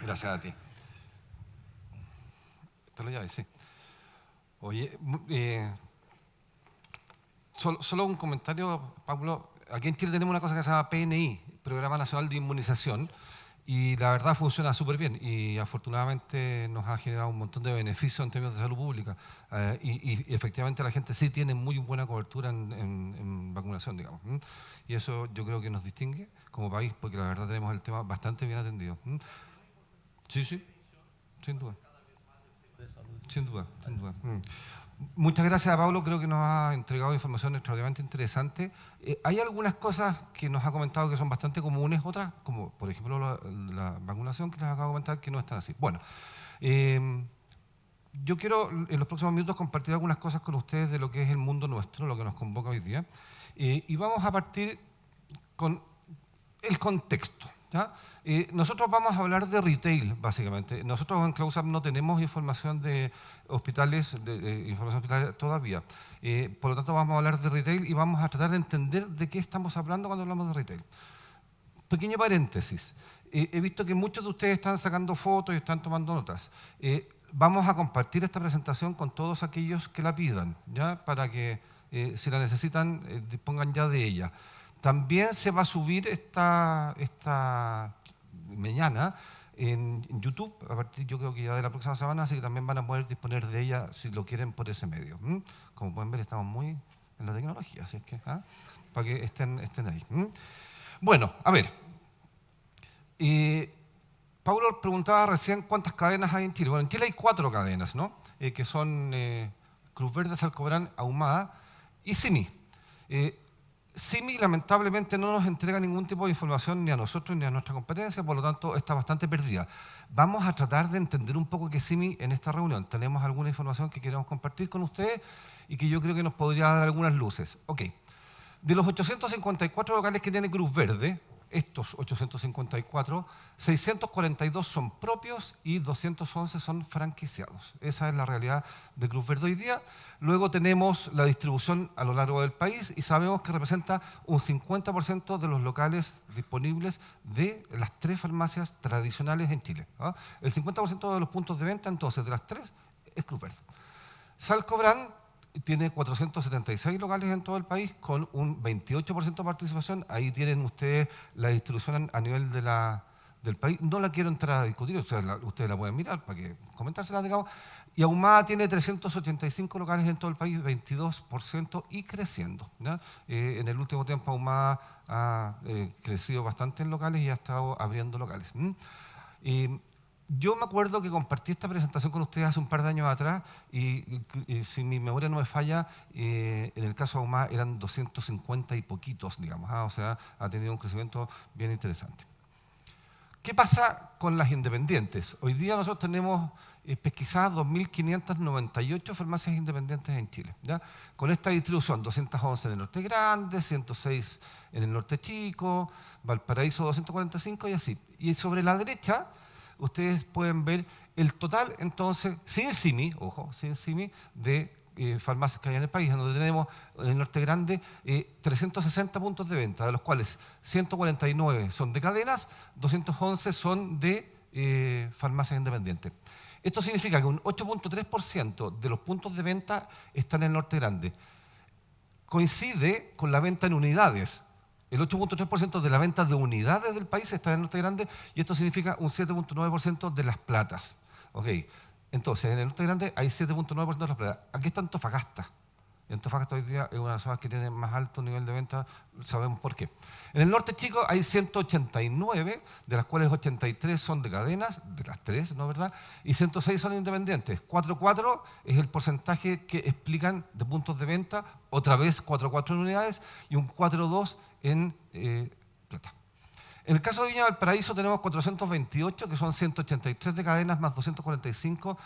Gracias a ti. Te lo llevas, sí. Oye, solo un comentario, Pablo. Aquí en Chile tenemos una cosa que se llama PNI, Programa Nacional de Inmunización, y la verdad funciona súper bien y afortunadamente nos ha generado un montón de beneficios en términos de salud pública. Y efectivamente la gente sí tiene muy buena cobertura en vacunación, digamos. Y eso yo creo que nos distingue como país, porque la verdad tenemos el tema bastante bien atendido. Sí, sí, sin duda. Sin duda, sin duda. Muchas gracias a Pablo, creo que nos ha entregado información extraordinariamente interesante. Hay algunas cosas que nos ha comentado que son bastante comunes, otras, como por ejemplo la vacunación que les acabo de comentar, que no están así. Bueno, yo quiero en los próximos minutos compartir algunas cosas con ustedes de lo que es el mundo nuestro, lo que nos convoca hoy día. Y vamos a partir con el contexto. ¿Ya? Nosotros vamos a hablar de retail, básicamente. Nosotros en Close-Up no tenemos información de hospitales, información hospitalaria todavía. Por lo tanto, vamos a hablar de retail y vamos a tratar de entender de qué estamos hablando cuando hablamos de retail. Pequeño paréntesis. He visto que muchos de ustedes están sacando fotos y están tomando notas. Vamos a compartir esta presentación con todos aquellos que la pidan, ¿ya? Para que, si la necesitan, dispongan ya de ella. También se va a subir esta mañana en YouTube, a partir yo creo que ya de la próxima semana, así que también van a poder disponer de ella si lo quieren por ese medio. Como pueden ver, estamos muy en la tecnología, así es que, para que estén ahí. Bueno, a ver. Paulo preguntaba recién cuántas cadenas hay en Chile. Bueno, en Chile hay 4 cadenas, ¿no? Que son Cruz Verde, Salcobrán, Ahumada y CIMI. CIMI lamentablemente no nos entrega ningún tipo de información ni a nosotros ni a nuestra competencia, por lo tanto está bastante perdida. Vamos a tratar de entender un poco qué es CIMI en esta reunión. Tenemos alguna información que queremos compartir con ustedes y que yo creo que nos podría dar algunas luces. Ok, de los 854 locales que tiene Cruz Verde, estos 854, 642 son propios y 211 son franquiciados. Esa es la realidad de Cruz Verde hoy día. Luego tenemos la distribución a lo largo del país y sabemos que representa un 50% de los locales disponibles de las 3 farmacias tradicionales en Chile. El 50% de los puntos de venta, entonces, de las 3 es Cruz Verde. Salcobrán tiene 476 locales en todo el país con un 28% de participación. Ahí tienen ustedes la distribución a nivel del país. No la quiero entrar a discutir, ustedes la pueden mirar para que comentársela, digamos. Y Ahumada tiene 385 locales en todo el país, 22% y creciendo, ¿ya? En el último tiempo Ahumada ha crecido bastante en locales y ha estado abriendo locales. Yo me acuerdo que compartí esta presentación con ustedes hace un par de años atrás y si mi memoria no me falla, en el caso de Ahumada eran 250 y poquitos, digamos, o sea, ha tenido un crecimiento bien interesante. ¿Qué pasa con las independientes? Hoy día nosotros tenemos pesquisadas 2.598 farmacias independientes en Chile, ¿ya? Con esta distribución, 211 en el norte grande, 106 en el norte chico, Valparaíso 245 y así. Y sobre la derecha, ustedes pueden ver el total, entonces, sin CIMI, ojo, sin CIMI, de farmacias que hay en el país, donde tenemos en el norte grande 360 puntos de venta, de los cuales 149 son de cadenas, 211 son de farmacias independientes. Esto significa que un 8.3% de los puntos de venta están en el norte grande. Coincide con la venta en unidades. El 8.3% de la venta de unidades del país está en el norte grande y esto significa un 7.9% de las platas. Okay. Entonces, en el norte grande hay 7.9% de las platas. Aquí está Antofagasta. Antofagasta hoy día es una de las zonas que tiene más alto nivel de venta, sabemos por qué. En el norte chico hay 189, de las cuales 83 son de cadenas, de las 3, ¿no verdad? Y 106 son independientes. 4,4 es el porcentaje que explican de puntos de venta, otra vez 4,4 en unidades y un 4,2 en plata. En el caso de Viña Valparaíso tenemos 428, que son 183 de cadenas más 245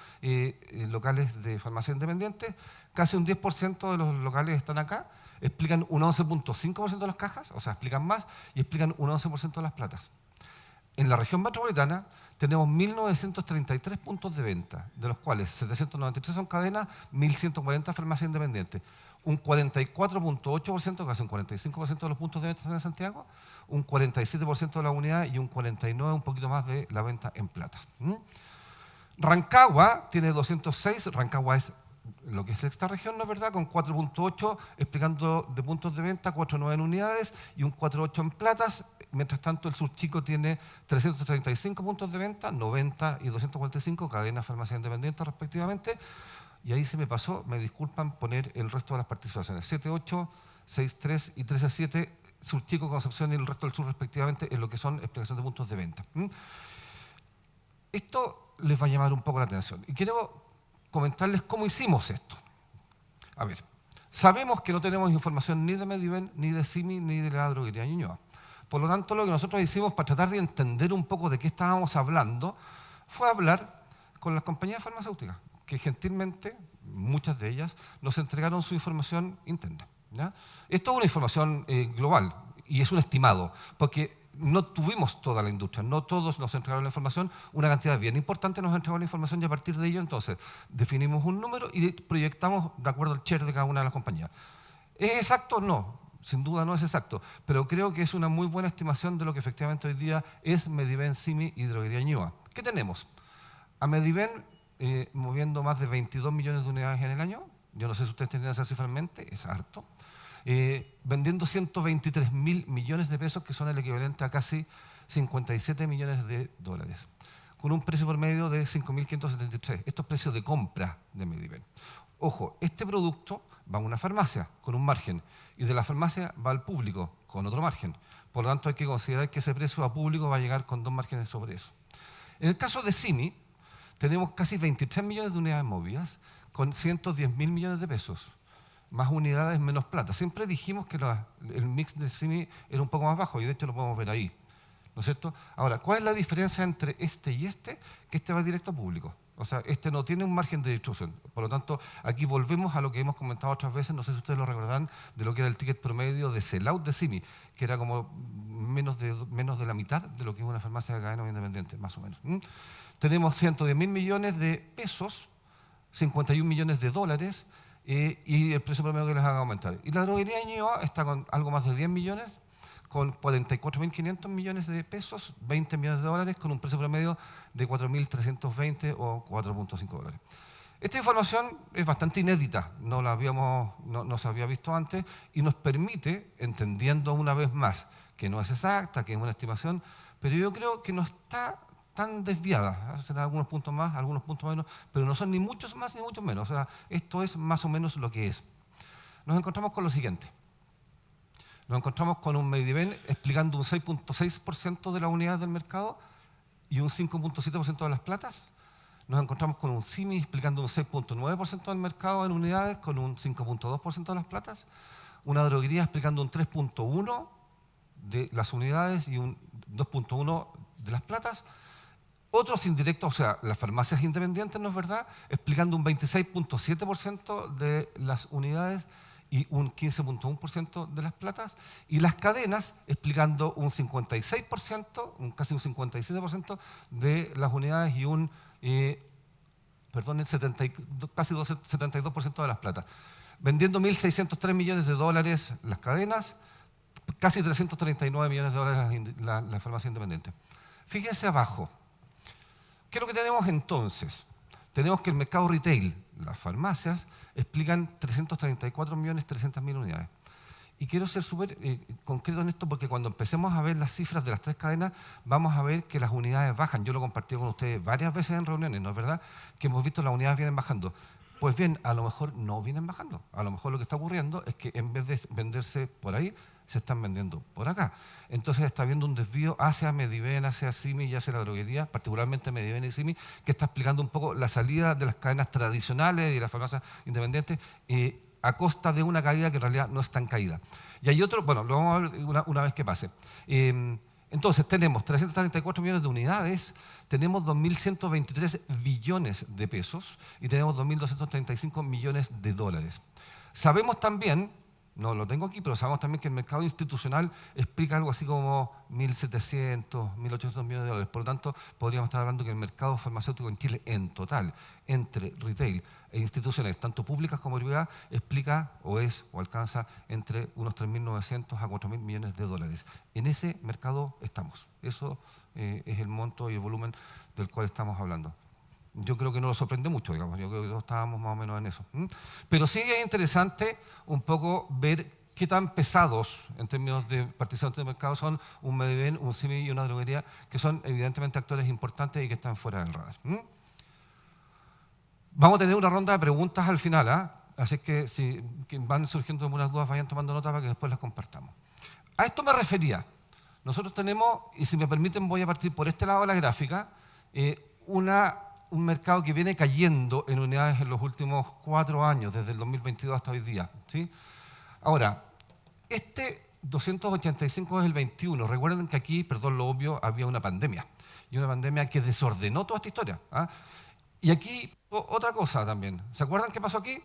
locales de farmacia independiente. Casi un 10% de los locales están acá, explican un 11,5% de las cajas, o sea, explican más, y explican un 11% de las platas. En la región metropolitana tenemos 1.933 puntos de venta, de los cuales 793 son cadenas, 1.140 farmacias independientes. Un 44,8%, casi un 45% de los puntos de venta están en Santiago, un 47% de la unidad y un 49%, un poquito más de la venta en plata. Rancagua tiene 206, Rancagua es lo que es esta región, ¿no es verdad? Con 4,8 explicando de puntos de venta, 4,9 en unidades y un 4,8 en platas. Mientras tanto, el sur chico tiene 335 puntos de venta, 90 y 245 cadenas farmacias independientes respectivamente. Y ahí se me pasó, me disculpan, poner el resto de las participaciones. 7,8, 6,3 y 13,7, sur chico, Concepción y el resto del sur respectivamente en lo que son explicación de puntos de venta. Esto les va a llamar un poco la atención. Y quiero comentarles cómo hicimos esto. A ver, sabemos que no tenemos información ni de Mediven, ni de CIMI, ni de la droguería Ñuñoa. Por lo tanto, lo que nosotros hicimos para tratar de entender un poco de qué estábamos hablando fue hablar con las compañías farmacéuticas, que gentilmente, muchas de ellas, nos entregaron su información interna, ¿ya? Esto es una información global y es un estimado, porque no tuvimos toda la industria, no todos nos entregaron la información, una cantidad bien importante nos entregó la información y a partir de ello entonces definimos un número y proyectamos de acuerdo al share de cada una de las compañías. ¿Es exacto? No, sin duda no es exacto, pero creo que es una muy buena estimación de lo que efectivamente hoy día es Mediven, CIMI y Droguería Ñuñoa. ¿Qué tenemos? A Mediven moviendo más de 22 millones de unidades en el año, yo no sé si ustedes tienen esa cifra en mente, es harto. Vendiendo 123.000 millones de pesos, que son el equivalente a casi 57 millones de dólares, con un precio promedio de 5.573. Esto es precio de compra de Mediven. Ojo, este producto va a una farmacia con un margen y de la farmacia va al público con otro margen. Por lo tanto, hay que considerar que ese precio a público va a llegar con dos márgenes sobre eso. En el caso de CIMI, tenemos casi 23 millones de unidades movidas con 110.000 millones de pesos. Más unidades, menos plata. Siempre dijimos que el mix de CIMI era un poco más bajo y de hecho lo podemos ver ahí, ¿no es cierto? Ahora, ¿cuál es la diferencia entre este y este? Que este va directo a público. O sea, este no tiene un margen de distribución. Por lo tanto, aquí volvemos a lo que hemos comentado otras veces, no sé si ustedes lo recordarán, de lo que era el ticket promedio de sell-out de CIMI, que era como menos de la mitad de lo que es una farmacia de cadena independiente, más o menos. Tenemos 110.000 millones de pesos, 51 millones de dólares, y el precio promedio que les haga aumentar. Y la droguería Ñuñoa está con algo más de 10 millones, con 44.500 millones de pesos, 20 millones de dólares, con un precio promedio de 4.320 o 4.5 dólares. Esta información es bastante inédita, no se había visto antes y nos permite, entendiendo una vez más que no es exacta, que es una estimación, pero yo creo que no está tan desviada, serán algunos puntos más, algunos puntos menos, pero no son ni muchos más ni muchos menos. O sea, esto es más o menos lo que es. Nos encontramos con lo siguiente. Nos encontramos con un Mediven explicando un 6,6% de las unidades del mercado y un 5,7% de las platas. Nos encontramos con un CIMI explicando un 6,9% del mercado en unidades con un 5,2% de las platas. Una droguería explicando un 3,1% de las unidades y un 2,1% de las platas. Otros indirectos, o sea, las farmacias independientes, ¿no es verdad?, explicando un 26,7% de las unidades y un 15,1% de las platas. Y las cadenas explicando un 56%, casi un 57% de las unidades y un, casi 72% de las platas. Vendiendo 1.603 millones de dólares las cadenas, casi 339 millones de dólares la farmacia independiente. Fíjense abajo. ¿Qué es lo que tenemos entonces? Tenemos que el mercado retail, las farmacias, explican 334.300.000 unidades. Y quiero ser súper concreto en esto porque cuando empecemos a ver las cifras de las tres cadenas, vamos a ver que las unidades bajan. Yo lo he compartido con ustedes varias veces en reuniones, ¿no es verdad? Que hemos visto las unidades vienen bajando. Pues bien, a lo mejor no vienen bajando. A lo mejor lo que está ocurriendo es que en vez de venderse por ahí, se están vendiendo por acá. Entonces está habiendo un desvío hacia Mediven, hacia Simi y hacia la droguería, particularmente Mediven y Simi, que está explicando un poco la salida de las cadenas tradicionales y de las farmacias independientes a costa de una caída que en realidad no es tan caída. Y hay otro, bueno, lo vamos a ver una vez que pase. Entonces tenemos 334 millones de unidades, tenemos 2.123 billones de pesos y tenemos 2.235 millones de dólares. Sabemos también, no lo tengo aquí, pero sabemos también que el mercado institucional explica algo así como 1.700, 1.800 millones de dólares. Por lo tanto, podríamos estar hablando que el mercado farmacéutico en Chile en total, entre retail e instituciones, tanto públicas como privadas, explica o alcanza entre unos 3.900 a 4.000 millones de dólares. En ese mercado estamos. Eso es el monto y el volumen del cual estamos hablando. Yo creo que no lo sorprende mucho, digamos. Yo creo que todos estábamos más o menos en eso. Pero sí es interesante un poco ver qué tan pesados en términos de participantes del mercado son un Mediven, un Simi y una droguería, que son evidentemente actores importantes y que están fuera del radar. Vamos a tener una ronda de preguntas al final, así que si van surgiendo algunas dudas, vayan tomando nota para que después las compartamos. A esto me refería. Nosotros tenemos, y si me permiten voy a partir por este lado de la gráfica, un mercado que viene cayendo en unidades en los últimos 4 años, desde el 2022 hasta hoy día. ¿Sí? Ahora, este 285 es el 21. Recuerden que aquí, perdón lo obvio, había una pandemia. Y una pandemia que desordenó toda esta historia. Y aquí, otra cosa también. ¿Se acuerdan qué pasó aquí?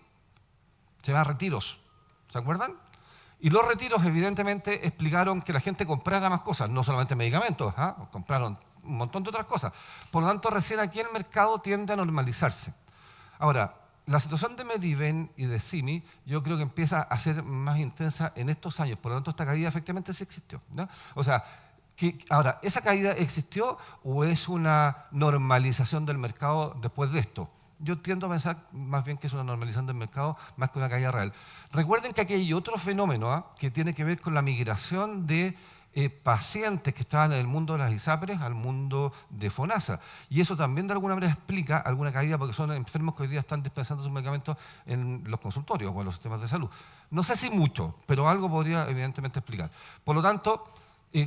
Se van retiros. ¿Se acuerdan? Y los retiros, evidentemente, explicaron que la gente comprara más cosas, no solamente medicamentos, compraron un montón de otras cosas. Por lo tanto, recién aquí el mercado tiende a normalizarse. Ahora, la situación de Mediven y de Simi, yo creo que empieza a ser más intensa en estos años. Por lo tanto, esta caída efectivamente sí existió, ¿no? O sea, ahora, ¿esa caída existió o es una normalización del mercado después de esto? Yo tiendo a pensar más bien que es una normalización del mercado más que una caída real. Recuerden que aquí hay otro fenómeno que tiene que ver con la migración de pacientes que estaban en el mundo de las ISAPRES al mundo de FONASA. Y eso también de alguna manera explica alguna caída porque son enfermos que hoy día están dispensando sus medicamentos en los consultorios o en los sistemas de salud. No sé si mucho, pero algo podría evidentemente explicar. Por lo tanto,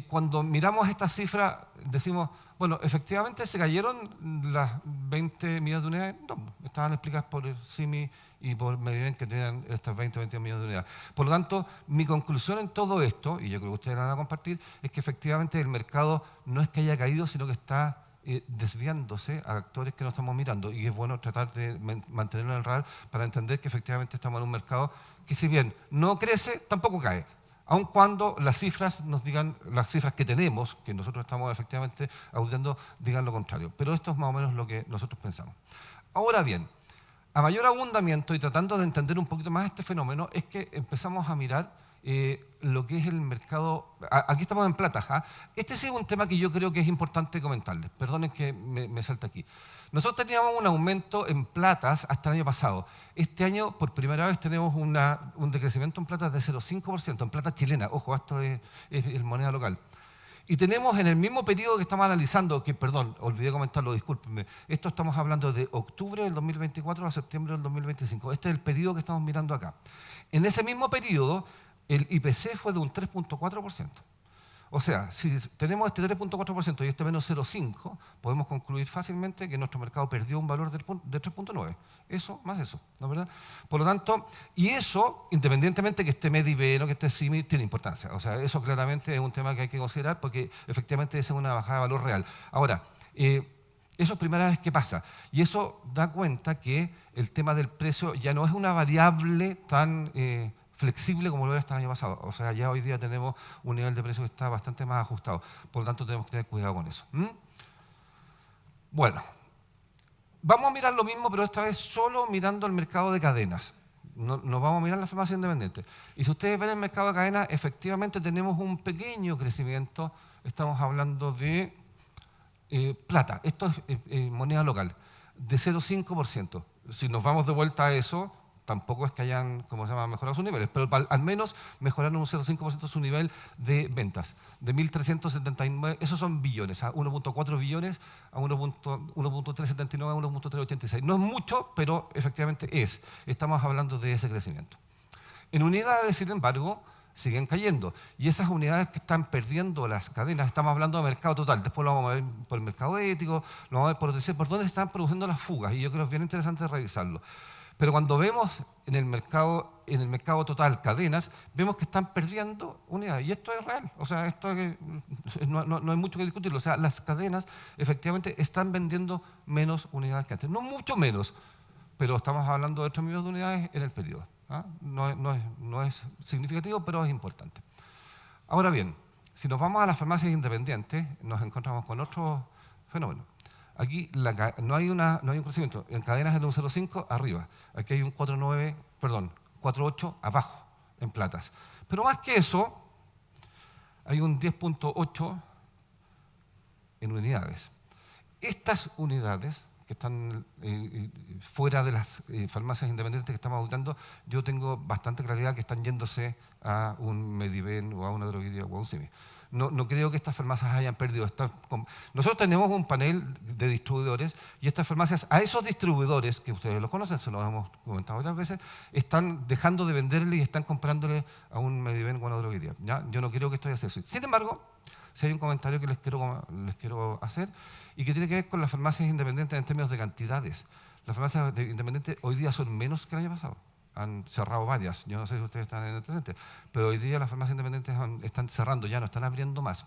cuando miramos estas cifras, decimos, bueno, efectivamente se cayeron las 20 millones de unidades, no, estaban explicadas por el Simi y por Mediven que tenían estas 20 millones de unidades. Por lo tanto, mi conclusión en todo esto, y yo creo que ustedes la van a compartir, es que efectivamente el mercado no es que haya caído, sino que está desviándose a actores que no estamos mirando y es bueno tratar de mantenerlo en el radar para entender que efectivamente estamos en un mercado que si bien no crece, tampoco cae. Aun cuando las cifras nos digan, las cifras que tenemos, que nosotros estamos efectivamente auditando, digan lo contrario. Pero esto es más o menos lo que nosotros pensamos. Ahora bien, a mayor abundamiento y tratando de entender un poquito más este fenómeno, es que empezamos a mirar lo que es el mercado. Aquí estamos en plata. Este sí es un tema que yo creo que es importante comentarles. Perdonen que me salte aquí. Nosotros teníamos un aumento en platas hasta el año pasado. Este año, por primera vez, tenemos un decrecimiento en platas de 0,5%, en plata chilena. Ojo, esto es moneda local. Y tenemos en el mismo periodo que estamos analizando, que perdón, olvidé comentarlo, discúlpenme, esto estamos hablando de octubre del 2024 a septiembre del 2025. Este es el periodo que estamos mirando acá. En ese mismo periodo, el IPC fue de un 3,4%. O sea, si tenemos este 3,4% y este menos 0,5%, podemos concluir fácilmente que nuestro mercado perdió un valor de 3,9%. Eso más eso, ¿no es verdad? Por lo tanto, y eso, independientemente que esté Mediven o que esté Simi, tiene importancia. O sea, eso claramente es un tema que hay que considerar porque efectivamente esa es una bajada de valor real. Ahora, eso es primera vez que pasa. Y eso da cuenta que el tema del precio ya no es una variable tan flexible como lo era hasta el año pasado. O sea, ya hoy día tenemos un nivel de precio que está bastante más ajustado. Por lo tanto, tenemos que tener cuidado con eso. Bueno, vamos a mirar lo mismo, pero esta vez solo mirando el mercado de cadenas. Nos vamos a mirar la farmacia independiente. Y si ustedes ven el mercado de cadenas, efectivamente tenemos un pequeño crecimiento. Estamos hablando de plata. Esto es moneda local, de 0,5%. Si nos vamos de vuelta a eso, tampoco es que hayan, ¿cómo se llama?, mejorado sus niveles, pero al menos mejoraron un 0,5% su nivel de ventas. De 1.379, esos son billones, a 1.4 billones, a 1.379, a 1.386. No es mucho, pero efectivamente es. Estamos hablando de ese crecimiento. En unidades, sin embargo, siguen cayendo. Y esas unidades que están perdiendo las cadenas, estamos hablando de mercado total, después lo vamos a ver por el mercado ético, lo vamos a ver por OTC, por dónde están produciendo las fugas, y yo creo que es bien interesante revisarlo. Pero cuando vemos en el mercado total cadenas, vemos que están perdiendo unidades. Y esto es real. O sea, esto no hay mucho que discutirlo. O sea, las cadenas efectivamente están vendiendo menos unidades que antes. No mucho menos, pero estamos hablando de 8 millones de unidades en el periodo. ¿Ah? No es significativo, pero es importante. Ahora bien, si nos vamos a las farmacias independientes, nos encontramos con otro fenómeno. Aquí no hay un crecimiento. En cadenas es de un 0,5 arriba. Aquí hay un 4,8 abajo en platas. Pero más que eso, hay un 10,8 en unidades. Estas unidades que están fuera de las farmacias independientes que estamos auditando, yo tengo bastante claridad que están yéndose a un Mediven o a una droguería o a un CIMI. No creo que estas farmacias hayan perdido. Nosotros tenemos un panel de distribuidores y estas farmacias, a esos distribuidores, que ustedes los conocen, se los hemos comentado varias veces, están dejando de venderle y están comprándole a un Mediven o a una droguería. ¿Ya? Yo no creo que esto haya sido así. Sin embargo, si hay un comentario que les quiero hacer y que tiene que ver con las farmacias independientes en términos de cantidades. Las farmacias independientes hoy día son menos que el año pasado. Han cerrado varias, yo no sé si ustedes están en el presente, pero hoy día las farmacias independientes están cerrando, ya no están abriendo más.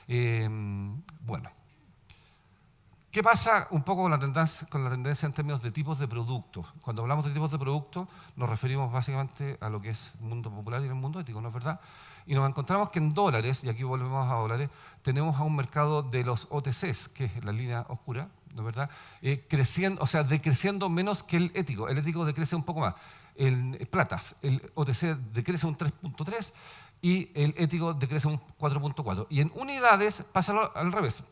Bueno, ¿qué pasa un poco con la tendencia en términos de tipos de productos? Cuando hablamos de tipos de productos, nos referimos básicamente a lo que es el mundo popular y el mundo ético, ¿no es verdad? Y nos encontramos que en dólares, y aquí volvemos a dólares, tenemos a un mercado de los OTCs, que es la línea oscura, ¿no es verdad? Decreciendo menos que el ético. El ético decrece un poco más. El platas, el OTC decrece un 3,3 y el ético decrece un 4,4. Y en unidades pasa al revés,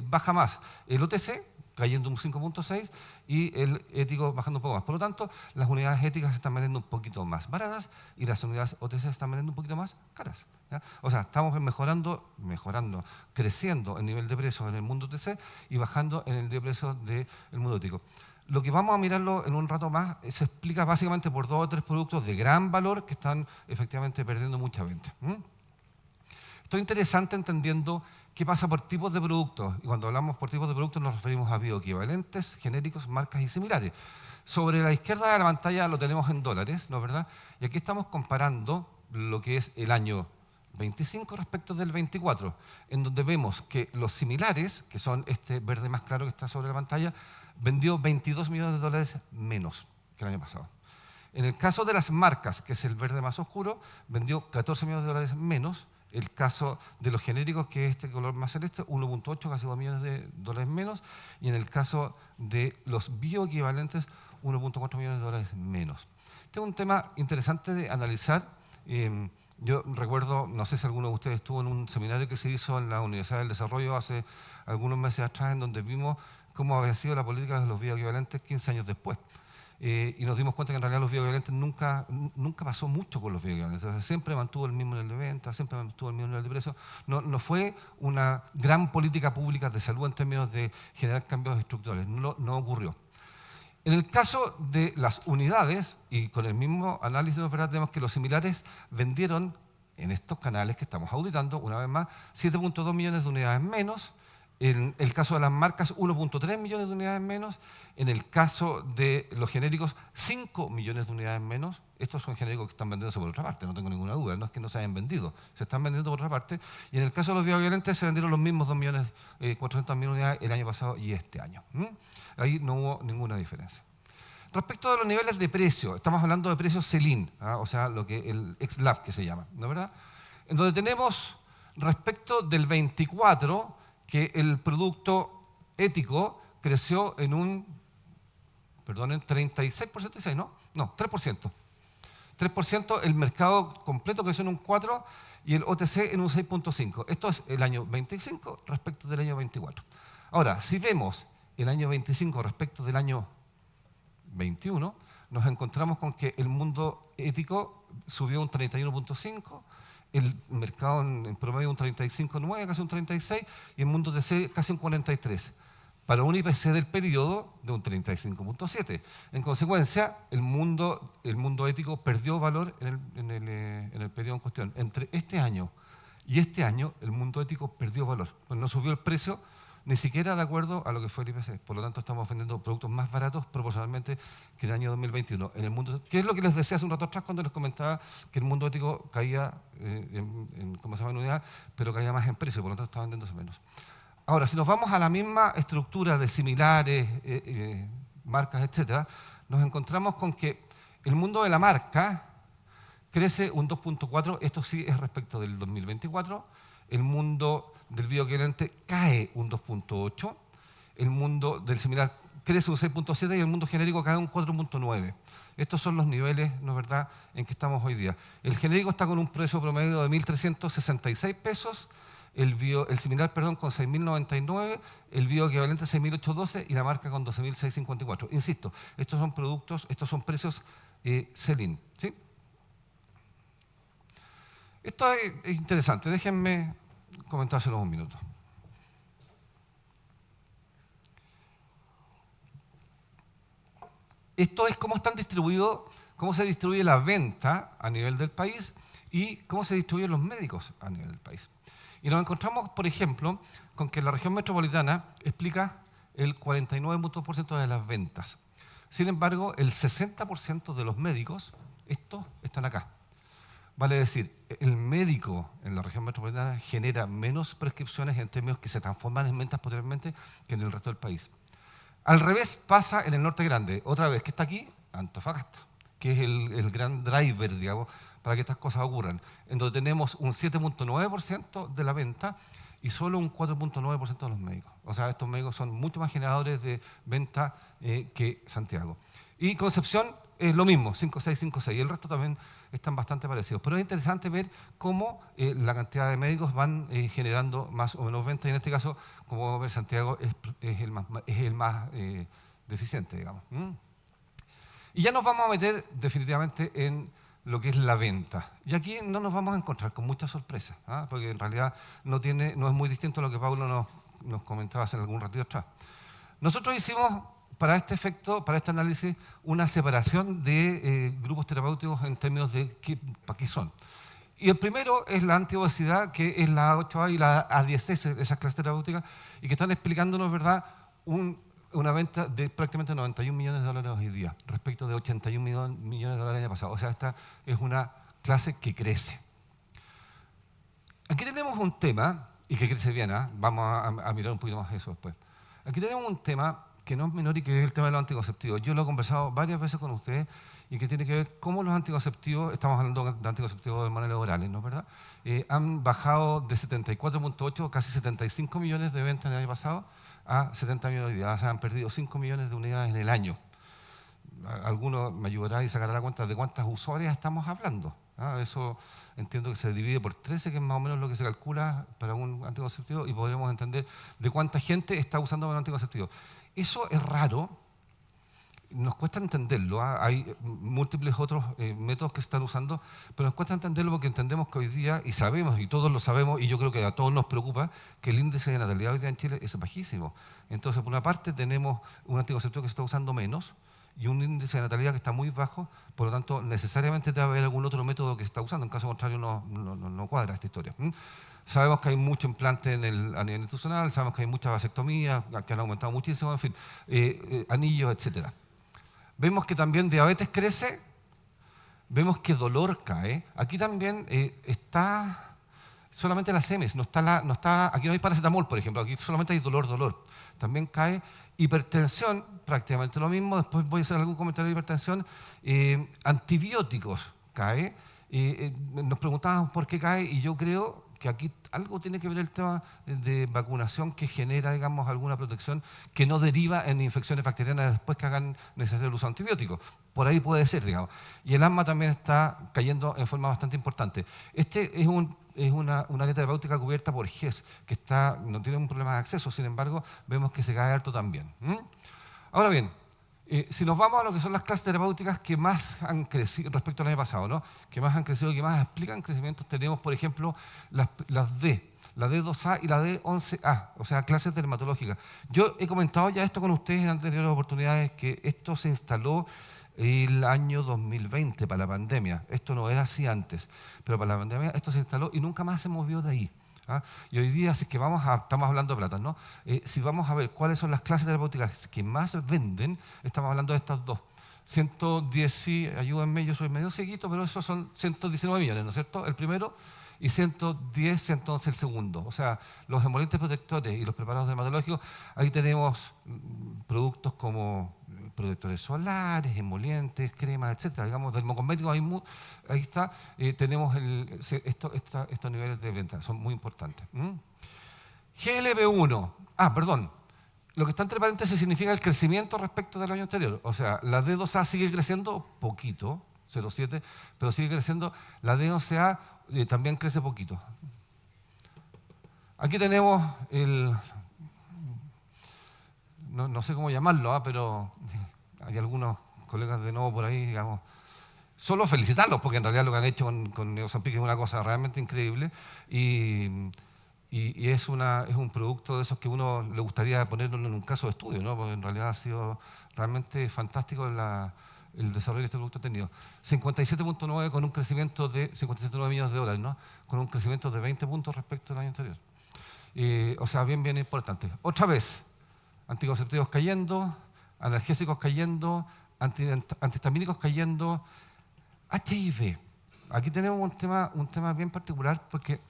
baja más el OTC, cayendo un 5,6 y el ético bajando un poco más. Por lo tanto, las unidades éticas se están vendiendo un poquito más baratas y las unidades OTC se están vendiendo un poquito más caras. ¿Ya? O sea, estamos mejorando, creciendo el nivel de precios en el mundo OTC y bajando en el nivel de precios del mundo ético. Lo que vamos a mirarlo en un rato más se explica básicamente por 2 o 3 productos de gran valor que están efectivamente perdiendo mucha venta. Esto es interesante entendiendo qué pasa por tipos de productos. Y cuando hablamos por tipos de productos nos referimos a bioequivalentes, genéricos, marcas y similares. Sobre la izquierda de la pantalla lo tenemos en dólares, ¿no es verdad? Y aquí estamos comparando lo que es el año 25 respecto del 24, en donde vemos que los similares, que son este verde más claro que está sobre la pantalla, vendió 22 millones de dólares menos que el año pasado. En el caso de las marcas, que es el verde más oscuro, vendió 14 millones de dólares menos. El caso de los genéricos, que es este color más celeste, 1,8, casi 2 millones de dólares menos. Y en el caso de los bioequivalentes, 1,4 millones de dólares menos. Este es un tema interesante de analizar. Yo recuerdo, no sé si alguno de ustedes estuvo en un seminario que se hizo en la Universidad del Desarrollo hace algunos meses atrás, en donde vimos cómo había sido la política de los bioequivalentes 15 años después. Y nos dimos cuenta que en realidad los bioequivalentes nunca pasó mucho con los bioequivalentes. O sea, siempre mantuvo el mismo nivel de venta, siempre mantuvo el mismo nivel de precio. No fue una gran política pública de salud en términos de generar cambios estructurales. No ocurrió. En el caso de las unidades, y con el mismo análisis, ¿verdad?, tenemos que los similares vendieron en estos canales que estamos auditando, una vez más, 7,2 millones de unidades menos. En el caso de las marcas, 1,3 millones de unidades menos. En el caso de los genéricos, 5 millones de unidades menos. Estos son genéricos que están vendiéndose por otra parte, no tengo ninguna duda, no es que no se hayan vendido, se están vendiendo por otra parte. Y en el caso de los bioequivalentes se vendieron los mismos 2.400.000 unidades el año pasado y este año. Ahí no hubo ninguna diferencia. Respecto de los niveles de precio, estamos hablando de precios sell-in, o sea, lo que el ex-lab que se llama, ¿no es verdad? En donde tenemos, respecto del 24, que el producto ético creció en un, 36%, no, 3%. 3%, el mercado completo creció en un 4% y el OTC en un 6,5%. Esto es el año 25 respecto del año 24. Ahora, si vemos el año 25 respecto del año 21, nos encontramos con que el mundo ético subió un 31.5%, el mercado en promedio un 35.9%, casi un 36%, y el mundo TC casi un 43%, para un IPC del periodo de un 35.7%. En consecuencia, el mundo ético perdió valor en el periodo en cuestión. Entre este año y este año, el mundo ético perdió valor. Pues no subió el precio ni siquiera de acuerdo a lo que fue el IPC. Por lo tanto, estamos vendiendo productos más baratos proporcionalmente que en el año 2021. En el mundo, ¿qué es lo que les decía hace un rato atrás cuando les comentaba que el mundo ético caía en unidad, pero caía más en precio, por lo tanto está vendiéndose menos? Ahora, si nos vamos a la misma estructura de similares, marcas, etcétera, nos encontramos con que el mundo de la marca crece un 2.4%, esto sí es respecto del 2024, el mundo del bioequivalente cae un 2.8%, el mundo del similar crece un 6.7% y el mundo genérico cae un 4.9%. Estos son los niveles, ¿no es verdad?, en que estamos hoy día. El genérico está con un precio promedio de 1.366 pesos, el similar, perdón, con 6.099, el bioequivalente 6.812 y la marca con 12.654. Insisto, estos son productos, estos son precios sell-in, ¿sí? Esto es interesante, déjenme comentárselo un minuto. Esto es cómo están distribuidos, cómo se distribuye la venta a nivel del país y cómo se distribuyen los médicos a nivel del país. Y nos encontramos, por ejemplo, con que la región metropolitana explica el 49% de las ventas. Sin embargo, el 60% de los médicos, estos están acá. Vale decir, el médico en la región metropolitana genera menos prescripciones en términos que se transforman en ventas posteriormente que en el resto del país. Al revés pasa en el norte grande. Otra vez, ¿qué está aquí? Antofagasta, que es el gran driver, digamos, para que estas cosas ocurran, en donde tenemos un 7.9% de la venta y solo un 4.9% de los médicos. O sea, estos médicos son mucho más generadores de venta que Santiago. Y Concepción es lo mismo, 5.6, 5.6. El resto también están bastante parecidos. Pero es interesante ver cómo la cantidad de médicos van generando más o menos ventas. Y en este caso, como vamos a ver, Santiago es el más deficiente, digamos. Y ya nos vamos a meter definitivamente en lo que es la venta. Y aquí no nos vamos a encontrar con muchas sorpresas, porque en realidad no es muy distinto a lo que Paulo nos comentaba hace algún ratito atrás. Nosotros hicimos para este efecto, para este análisis, una separación de grupos terapéuticos en términos de para qué son. Y el primero es la antiobesidad, que es la A8A y la A10S, esas clases terapéuticas, y que están explicándonos, ¿verdad?, una venta de prácticamente 91 millones de dólares hoy día, respecto de 81 millones de dólares el año pasado. O sea, esta es una clase que crece. Aquí tenemos un tema, y que crece bien, vamos a mirar un poquito más eso después. Aquí tenemos un tema que no es menor y que es el tema de los anticonceptivos. Yo lo he conversado varias veces con ustedes y que tiene que ver cómo los anticonceptivos, estamos hablando de anticonceptivos de manera oral, ¿no es verdad? Han bajado de 74.8, casi 75 millones de ventas el año pasado, a 70 millones de unidades. O sea, han perdido 5 millones de unidades en el año. Alguno me ayudará y sacará la cuenta de cuántas usuarias estamos hablando. Eso entiendo que se divide por 13, que es más o menos lo que se calcula para un anticonceptivo, y podremos entender de cuánta gente está usando un anticonceptivo. Eso es raro, nos cuesta entenderlo. Hay múltiples otros métodos que se están usando, pero nos cuesta entenderlo porque entendemos que hoy día, y sabemos, y todos lo sabemos, y yo creo que a todos nos preocupa, que el índice de natalidad hoy día en Chile es bajísimo. Entonces, por una parte, tenemos un anticonceptivo que se está usando menos, y un índice de natalidad que está muy bajo, por lo tanto, necesariamente debe haber algún otro método que se está usando, en caso contrario no cuadra esta historia. Sabemos que hay mucho implante a nivel institucional, sabemos que hay muchas vasectomías, que han aumentado muchísimo, en fin, anillos, etc. Vemos que también diabetes crece, vemos que dolor cae. Aquí también está solamente la SEMES, aquí no hay paracetamol, por ejemplo, aquí solamente hay dolor. También cae. Hipertensión, prácticamente lo mismo. Después voy a hacer algún comentario de hipertensión. Antibióticos, cae. Nos preguntábamos por qué cae, y yo creo que aquí algo tiene que ver el tema de vacunación, que genera, digamos, alguna protección que no deriva en infecciones bacterianas después que hagan necesario el uso de antibióticos. Por ahí puede ser, digamos. Y el asma también está cayendo en forma bastante importante. Este es una área terapéutica cubierta por GES, que no tiene un problema de acceso, sin embargo, vemos que se cae alto también. Ahora bien, Si nos vamos a lo que son las clases terapéuticas que más han crecido respecto al año pasado, ¿no? Que más han crecido y que más explican crecimientos, tenemos, por ejemplo, las D, la D2A y la D11A, o sea, clases dermatológicas. Yo he comentado ya esto con ustedes en anteriores oportunidades, que esto se instaló el año 2020 para la pandemia. Esto no era así antes, pero para la pandemia esto se instaló y nunca más se movió de ahí. ¿Ah? Y hoy día, si es que estamos hablando de plata, ¿no? Si vamos a ver cuáles son las clases terapéuticas que más venden, estamos hablando de estas dos. 110, sí, ayúdenme, yo soy medio cieguito, pero esos son 119 millones, ¿no es cierto? El primero, y 110, 111 el segundo. O sea, los emolientes protectores y los preparados dermatológicos, ahí tenemos productos como protectores solares, emolientes, cremas, etcétera. Digamos, dermocosméticos, ahí está, tenemos estos niveles de venta, son muy importantes. GLP-1, perdón, lo que está entre paréntesis significa el crecimiento respecto del año anterior. O sea, la D2A sigue creciendo poquito, 0,7, pero sigue creciendo. La D11A también crece poquito. Aquí tenemos no sé cómo llamarlo, pero hay algunos colegas de nuevo por ahí, digamos, solo felicitarlos, porque en realidad lo que han hecho con Ozempic es una cosa realmente increíble y es un producto de esos que uno le gustaría ponerlo en un caso de estudio, ¿no? Porque en realidad ha sido realmente fantástico el desarrollo de este producto ha tenido. 57.9 con un crecimiento de 57.9 millones de dólares, ¿no? Con un crecimiento de 20 puntos respecto al año anterior. O sea, bien importante. Otra vez, anticonceptivos cayendo, analgésicos cayendo, antihistamínicos cayendo, HIV. Aquí tenemos un tema bien particular porque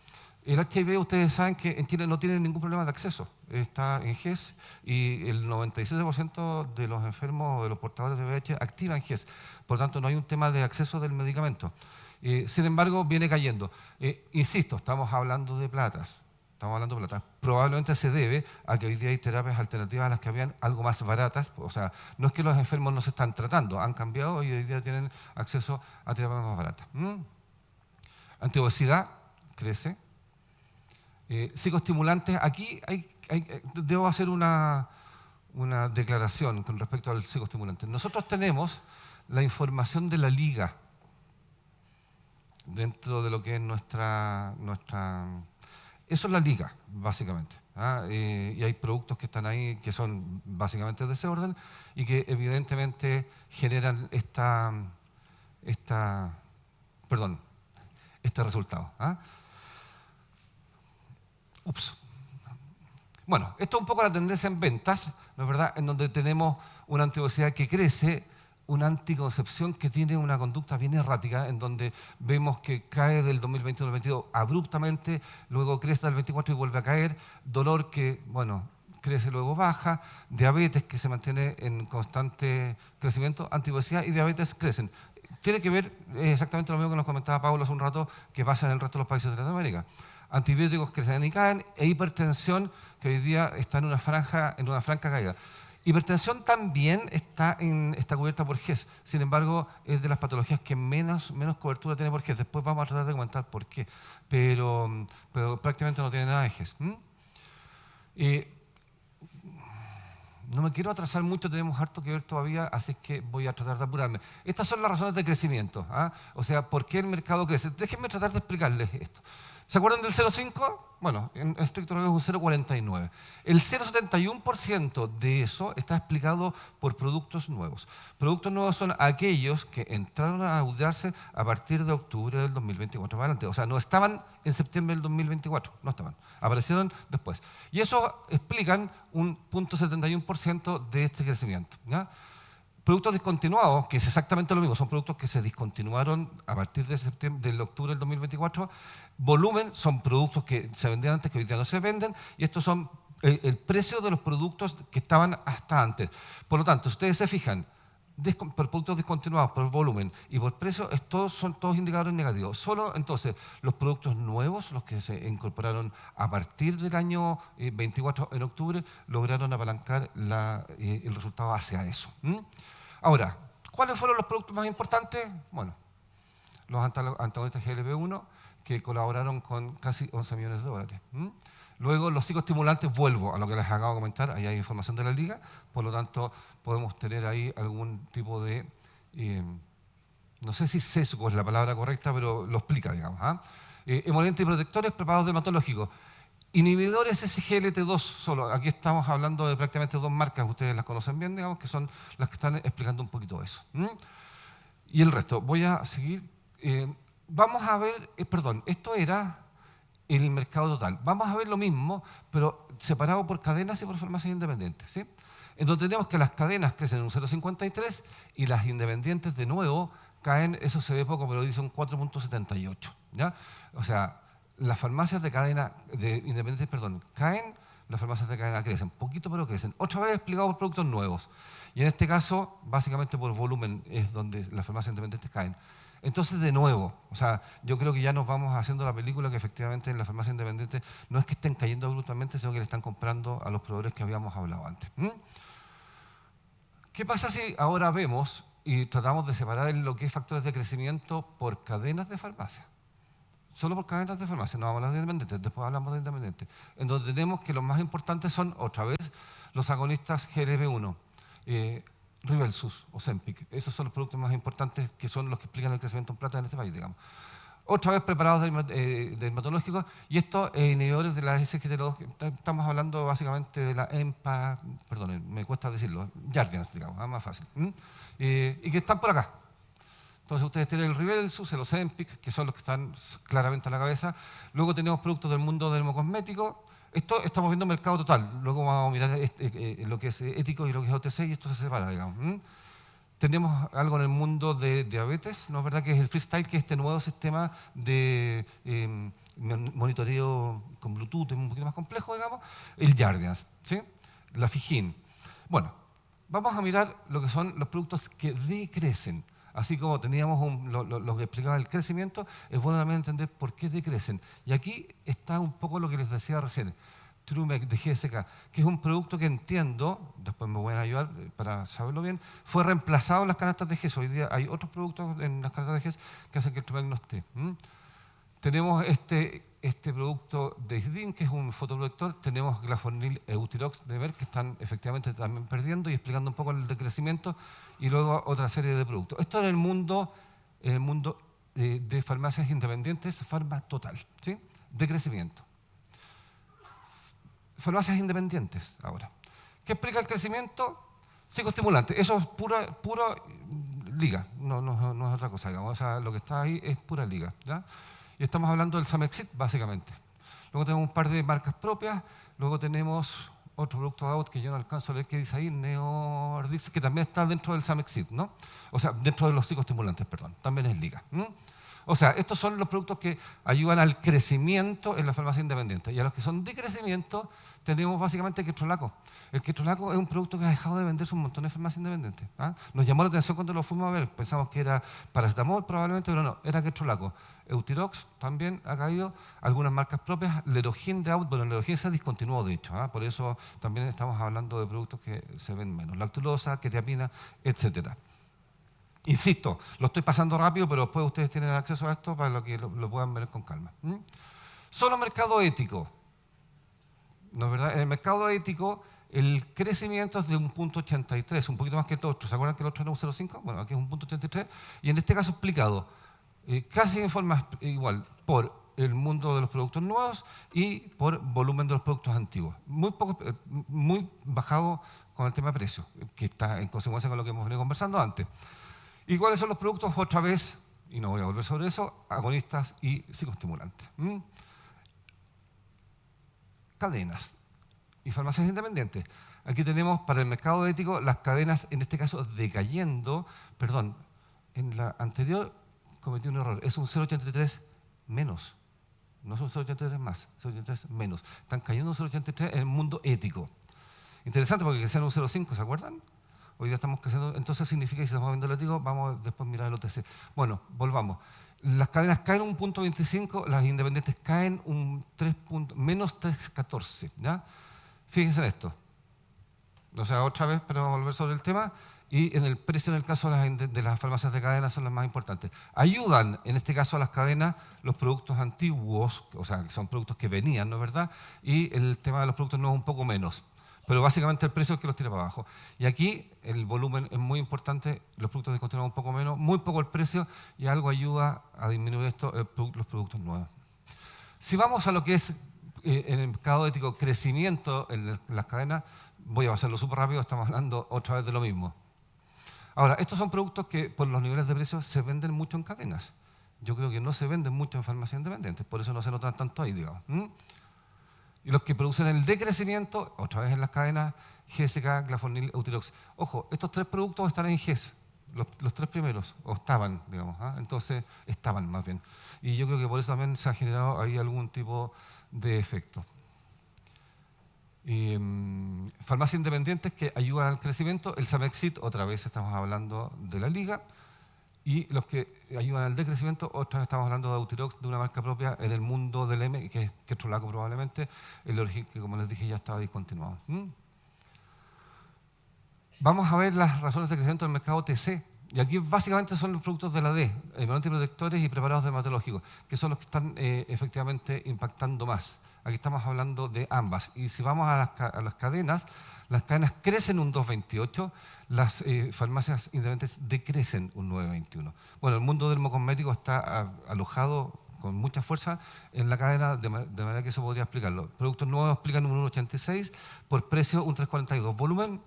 el HIV, ustedes saben que en Chile no tiene ningún problema de acceso. Está en GES y el 97% de los enfermos o de los portadores de VIH activan GES. Por lo tanto, no hay un tema de acceso del medicamento. Sin embargo, viene cayendo. Insisto, estamos hablando de platas. Probablemente se debe a que hoy día hay terapias alternativas a las que habían algo más baratas. O sea, no es que los enfermos no se están tratando, han cambiado y hoy día tienen acceso a terapias más baratas. Antiobesidad crece. Psicoestimulantes, aquí debo hacer una declaración con respecto al psicoestimulante. Nosotros tenemos la información de la liga dentro de lo que es nuestra eso es la liga, básicamente. Y hay productos que están ahí que son básicamente de ese orden y que evidentemente generan este resultado. Bueno, esto es un poco la tendencia en ventas, ¿no es verdad? En donde tenemos una antiobesidad que crece, una anticoncepción que tiene una conducta bien errática, en donde vemos que cae del 2021 al 2022 abruptamente, luego crece al 24 y vuelve a caer, dolor que, crece luego baja, diabetes que se mantiene en constante crecimiento, antiobesidad y diabetes crecen. Tiene que ver exactamente lo mismo que nos comentaba Pablo hace un rato, que pasa en el resto de los países de Latinoamérica. Antibióticos que crecen y caen, e hipertensión que hoy día está en una franca caída. Hipertensión también está cubierta por GES, sin embargo es de las patologías que menos cobertura tiene por GES. Después vamos a tratar de comentar por qué, pero prácticamente no tiene nada de GES. No me quiero atrasar mucho, tenemos harto que ver todavía, así que voy a tratar de apurarme. Estas son las razones de crecimiento, o sea, ¿por qué el mercado crece? Déjenme tratar de explicarles esto. ¿Se acuerdan del 0,5? Bueno, en estricto rigor es un 0,49. El 0,71% de eso está explicado por productos nuevos. Productos nuevos son aquellos que entraron a auditarse a partir de octubre del 2024 para adelante. O sea, no estaban en septiembre del 2024, no estaban. Aparecieron después. Y eso explican un 0,71% de este crecimiento, ¿ya? Productos discontinuados, que es exactamente lo mismo, son productos que se discontinuaron a partir del octubre del 2024. Volumen, son productos que se vendían antes, que hoy día no se venden, y estos son el precio de los productos que estaban hasta antes. Por lo tanto, si ustedes se fijan, por productos discontinuados, por volumen y por precio, son todos indicadores negativos. Solo entonces los productos nuevos, los que se incorporaron a partir del año 24 en octubre, lograron apalancar el resultado hacia eso. Ahora, ¿cuáles fueron los productos más importantes? Bueno, los antagonistas GLP-1, que colaboraron con casi 11 millones de dólares. Luego, los psicoestimulantes, vuelvo a lo que les acabo de comentar, ahí hay información de la liga, por lo tanto, podemos tener ahí algún tipo de, no sé si sesgo es la palabra correcta, pero lo explica, digamos. Emolientes y protectores preparados dermatológicos. Inhibidores SGLT2 solo. Aquí estamos hablando de prácticamente 2 marcas, ustedes las conocen bien, digamos, que son las que están explicando un poquito eso. Y el resto, voy a seguir. Vamos a ver, perdón, esto era el mercado total. Vamos a ver lo mismo, pero separado por cadenas y por farmacias independientes, ¿sí? En donde tenemos que las cadenas crecen en un 0,53 y las independientes de nuevo caen, eso se ve poco, pero dice un 4,78, ¿ya? O sea, las farmacias de cadena, de independientes, perdón, caen, las farmacias de cadena crecen, poquito pero crecen. Otra vez explicado por productos nuevos. Y en este caso, básicamente por volumen es donde las farmacias independientes caen. Entonces, de nuevo, o sea, yo creo que ya nos vamos haciendo la película que efectivamente en las farmacias independientes no es que estén cayendo brutalmente, sino que le están comprando a los proveedores que habíamos hablado antes. ¿Qué pasa si ahora vemos y tratamos de separar lo que es factores de crecimiento por cadenas de farmacia? Solo por cadenas de farmacia, no vamos a hablar de independientes, después hablamos de independientes. En donde tenemos que los más importantes son, otra vez, los agonistas GLP-1. Rybelsus o Ozempic. Esos son los productos más importantes que son los que explican el crecimiento en plata en este país, digamos. Otra vez preparados dermatológicos y estos inhibidores de la SGLT2, estamos hablando básicamente de la EMPA, perdón, me cuesta decirlo, Jardiance, digamos, más fácil. Y que están por acá. Entonces ustedes tienen el Rybelsus, el Ozempic, que son los que están claramente a la cabeza. Luego tenemos productos del mundo dermocosmético. Esto estamos viendo mercado total, luego vamos a mirar lo que es ético y lo que es OTC y esto se separa, digamos. Tenemos algo en el mundo de diabetes, ¿no es verdad? Que es el Freestyle, que es este nuevo sistema de monitoreo con Bluetooth, un poquito más complejo, digamos. El Jardiance, ¿sí? La Fijin. Bueno, vamos a mirar lo que son los productos que decrecen. Así como teníamos lo que explicaba el crecimiento, es bueno también entender por qué decrecen. Y aquí está un poco lo que les decía recién, Trumec de GSK, que es un producto que entiendo, después me voy a ayudar para saberlo bien, fue reemplazado en las canastas de GES. Hoy día hay otros productos en las canastas de GES que hacen que el Trumec no esté. Tenemos este producto de ISDIN, que es un fotoprotector, tenemos Glafornil Eutirox de Merck, que están efectivamente también perdiendo y explicando un poco el decrecimiento, y luego otra serie de productos. Esto en el mundo de farmacias independientes, Pharma Total, ¿sí? De crecimiento. Farmacias independientes, ahora. ¿Qué explica el crecimiento? Psicoestimulante. Eso es pura liga, no es otra cosa, digamos. O sea, lo que está ahí es pura liga, ¿ya? Y estamos hablando del Samexit, básicamente. Luego tenemos un par de marcas propias, luego tenemos otro producto out que yo no alcanzo a leer qué dice ahí, Neordix, que también está dentro del Samexit, ¿no? O sea, dentro de los psicoestimulantes, perdón, también es liga. O sea, estos son los productos que ayudan al crecimiento en la farmacia independiente. Y a los que son de crecimiento tenemos básicamente ketorolaco. El ketorolaco es un producto que ha dejado de venderse un montón de farmacias independientes. Nos llamó la atención cuando lo fuimos a ver. Pensamos que era paracetamol probablemente, pero no, era ketorolaco. Eutirox también ha caído. Algunas marcas propias. Lerogin de Out, bueno, Lerogin se discontinuó de hecho. Por eso también estamos hablando de productos que se ven menos. Lactulosa, quetiapina, etcétera. Insisto, lo estoy pasando rápido, pero después ustedes tienen acceso a esto para que lo puedan ver con calma. Solo mercado ético. ¿No es verdad? En el mercado ético, el crecimiento es de 1,83, un poquito más que el otro. ¿Se acuerdan que el otro era un 0,5? Bueno, aquí es 1,83. Y en este caso explicado, casi en forma igual, por el mundo de los productos nuevos y por volumen de los productos antiguos. Muy bajado con el tema de precio, que está en consecuencia con lo que hemos venido conversando antes. ¿Y cuáles son los productos? Otra vez, y no voy a volver sobre eso, agonistas y psicoestimulantes. Cadenas y farmacias independientes. Aquí tenemos para el mercado ético las cadenas, en este caso decayendo, perdón, en la anterior cometí un error, es un 0,83 menos, no es un 0,83 más, 0,83 menos. Están cayendo un 0,83 en el mundo ético. Interesante porque crecían un 0,5, ¿se acuerdan? Hoy día estamos creciendo, entonces significa que si estamos viendo el ético, vamos después a mirar el OTC. Bueno, volvamos. Las cadenas caen un 1,25, las independientes caen un menos 3,14. ¿Ya? Fíjense en esto. O sea, otra vez, pero vamos a volver sobre el tema. Y en el precio, en el caso de las farmacias de cadena, son las más importantes. Ayudan, en este caso, a las cadenas los productos antiguos, o sea, que son productos que venían, ¿no es verdad? Y el tema de los productos nuevos un poco menos. Pero básicamente el precio es el que los tira para abajo. Y aquí el volumen es muy importante, los productos descontinuados un poco menos, muy poco el precio, y algo ayuda a disminuir esto, los productos nuevos. Si vamos a lo que es en el mercado ético, crecimiento en las cadenas, voy a hacerlo súper rápido, estamos hablando otra vez de lo mismo. Ahora, estos son productos que por los niveles de precios se venden mucho en cadenas. Yo creo que no se venden mucho en farmacias independientes, por eso no se notan tanto ahí, digamos. Y los que producen el decrecimiento, otra vez en las cadenas, GSK, Glafornil, Eutirox. Ojo, estos 3 productos están en GES, los 3 primeros, o estaban, digamos. Entonces, estaban más bien. Y yo creo que por eso también se ha generado ahí algún tipo de efecto. Farmacias independientes que ayudan al crecimiento, el Samexit, otra vez estamos hablando de la liga, y los que ayudan al decrecimiento, otra vez estamos hablando de Eutirox, de una marca propia en el mundo del M, que es Trulaco probablemente, el origen que, como les dije, ya estaba discontinuado. Vamos a ver las razones de crecimiento del mercado TC, y aquí básicamente son los productos de la D, antiprotectores y preparados dermatológicos, que son los que están efectivamente impactando más. Aquí estamos hablando de ambas. Y si vamos a las cadenas crecen un 2,28, las farmacias independientes decrecen un 9,21. Bueno, el mundo dermocosmético está alojado con mucha fuerza en la cadena, de manera que eso podría explicarlo. Productos nuevos explican un 1,86, por precio un 3,42. Volumen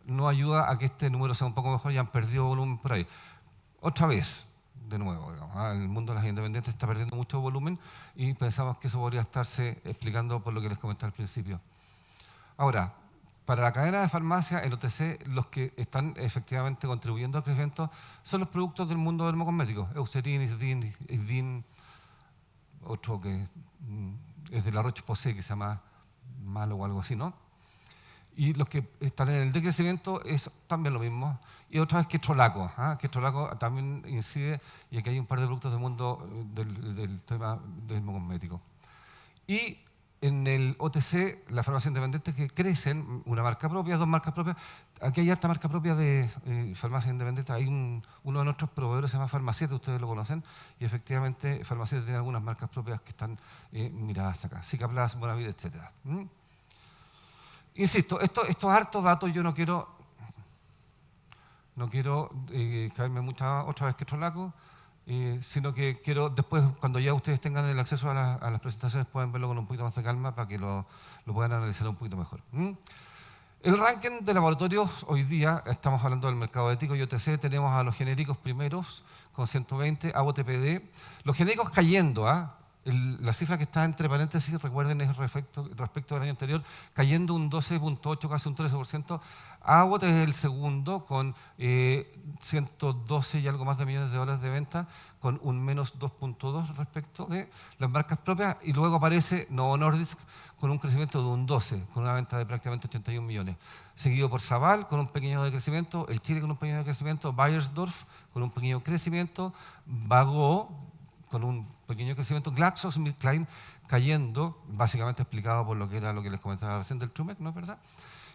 no ayuda a que este número sea un poco mejor, ya han perdido volumen por ahí. Otra vez, de nuevo, digamos, el mundo de las independientes está perdiendo mucho volumen y pensamos que eso podría estarse explicando por lo que les comenté al principio. Ahora, para la cadena de farmacia, el OTC, los que están efectivamente contribuyendo al crecimiento son los productos del mundo dermocosmético, Eucerin, Isdin, otro que es de la Roche-Posay, que se llama Malo o algo así, ¿no? Y los que están en el decrecimiento es también lo mismo. Y otra vez Kestrolaco, que Kestrolaco también incide, y aquí hay un par de productos del mundo del tema dermocosmético. Y en el OTC, las farmacias independientes que crecen, una marca propia, 2 marcas propias. Aquí hay harta marca propia de farmacias independientes. Hay uno de nuestros proveedores se llama Farmaciete, ustedes lo conocen, y efectivamente Farmaciete tiene algunas marcas propias que están miradas acá. Cicaplas, Bonavide, etc. Insisto, estos hartos datos yo no quiero caerme otra vez que Kestrolaco, sino que quiero después, cuando ya ustedes tengan el acceso a las presentaciones, pueden verlo con un poquito más de calma para que lo puedan analizar un poquito mejor. El ranking de laboratorios hoy día, estamos hablando del mercado ético y OTC, tenemos a los genéricos primeros con 120, AOTPD, los genéricos cayendo, la cifra que está entre paréntesis, recuerden, es respecto del año anterior, cayendo un 12,8, casi un 13%. Abbott es el segundo, con 112 y algo más de millones de dólares de venta, con un menos 2,2 respecto de las marcas propias. Y luego aparece Novo Nordisk con un crecimiento de un 12, con una venta de prácticamente 81 millones. Seguido por Sabal, con un pequeño decrecimiento, el Chile con un pequeño decrecimiento, Bayersdorf con un pequeño crecimiento, Vago con un pequeño crecimiento, GlaxoSmithKline cayendo, básicamente explicado por lo que les comentaba recién del Trumex, ¿no es verdad?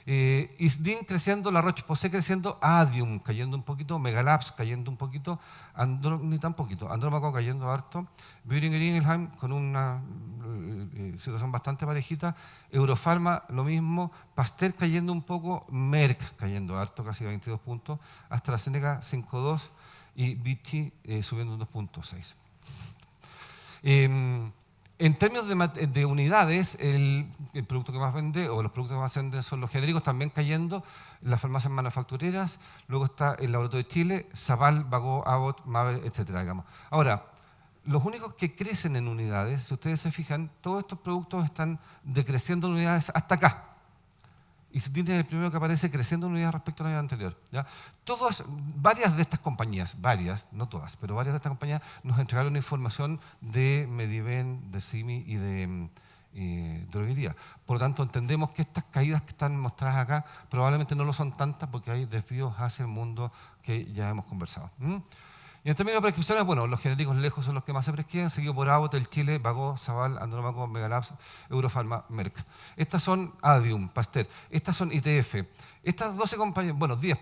Isdin creciendo, la Roche-Posay creciendo, Adium cayendo un poquito, Megalabs cayendo un poquito, ni tan poquito, Andrómaco cayendo harto, Boehringer Ingelheim con una situación bastante parejita, Eurofarma lo mismo, Pasteur cayendo un poco, Merck cayendo harto, casi 22 puntos, AstraZeneca 5,2 y BT subiendo un 2,6. En términos de unidades, el producto que más vende, o los productos que más venden son los genéricos, también cayendo, las farmacias manufactureras, luego está el Laboratorio de Chile, Sabal, Vago, Abbott, Maber, etcétera, digamos. Ahora, los únicos que crecen en unidades, si ustedes se fijan, todos estos productos están decreciendo en unidades hasta acá. Y Isdin es el primero que aparece creciendo en unidades respecto al año anterior. ¿Ya? Varias de estas compañías, no todas, pero varias de estas compañías nos entregaron información de Mediven, de CIMI y de droguería. Por lo tanto, entendemos que estas caídas que están mostradas acá probablemente no lo son tantas porque hay desvíos hacia el mundo que ya hemos conversado. Y en términos de prescripciones, bueno, los genéricos lejos son los que más se prescriben, seguido por Apotel, Chile, Vago, Saval, Andromaco, Megalabs, Eurofarma, Merck. Estas son Adium, Pasteur, estas son ITF. Estas 12 compañías, bueno, 10,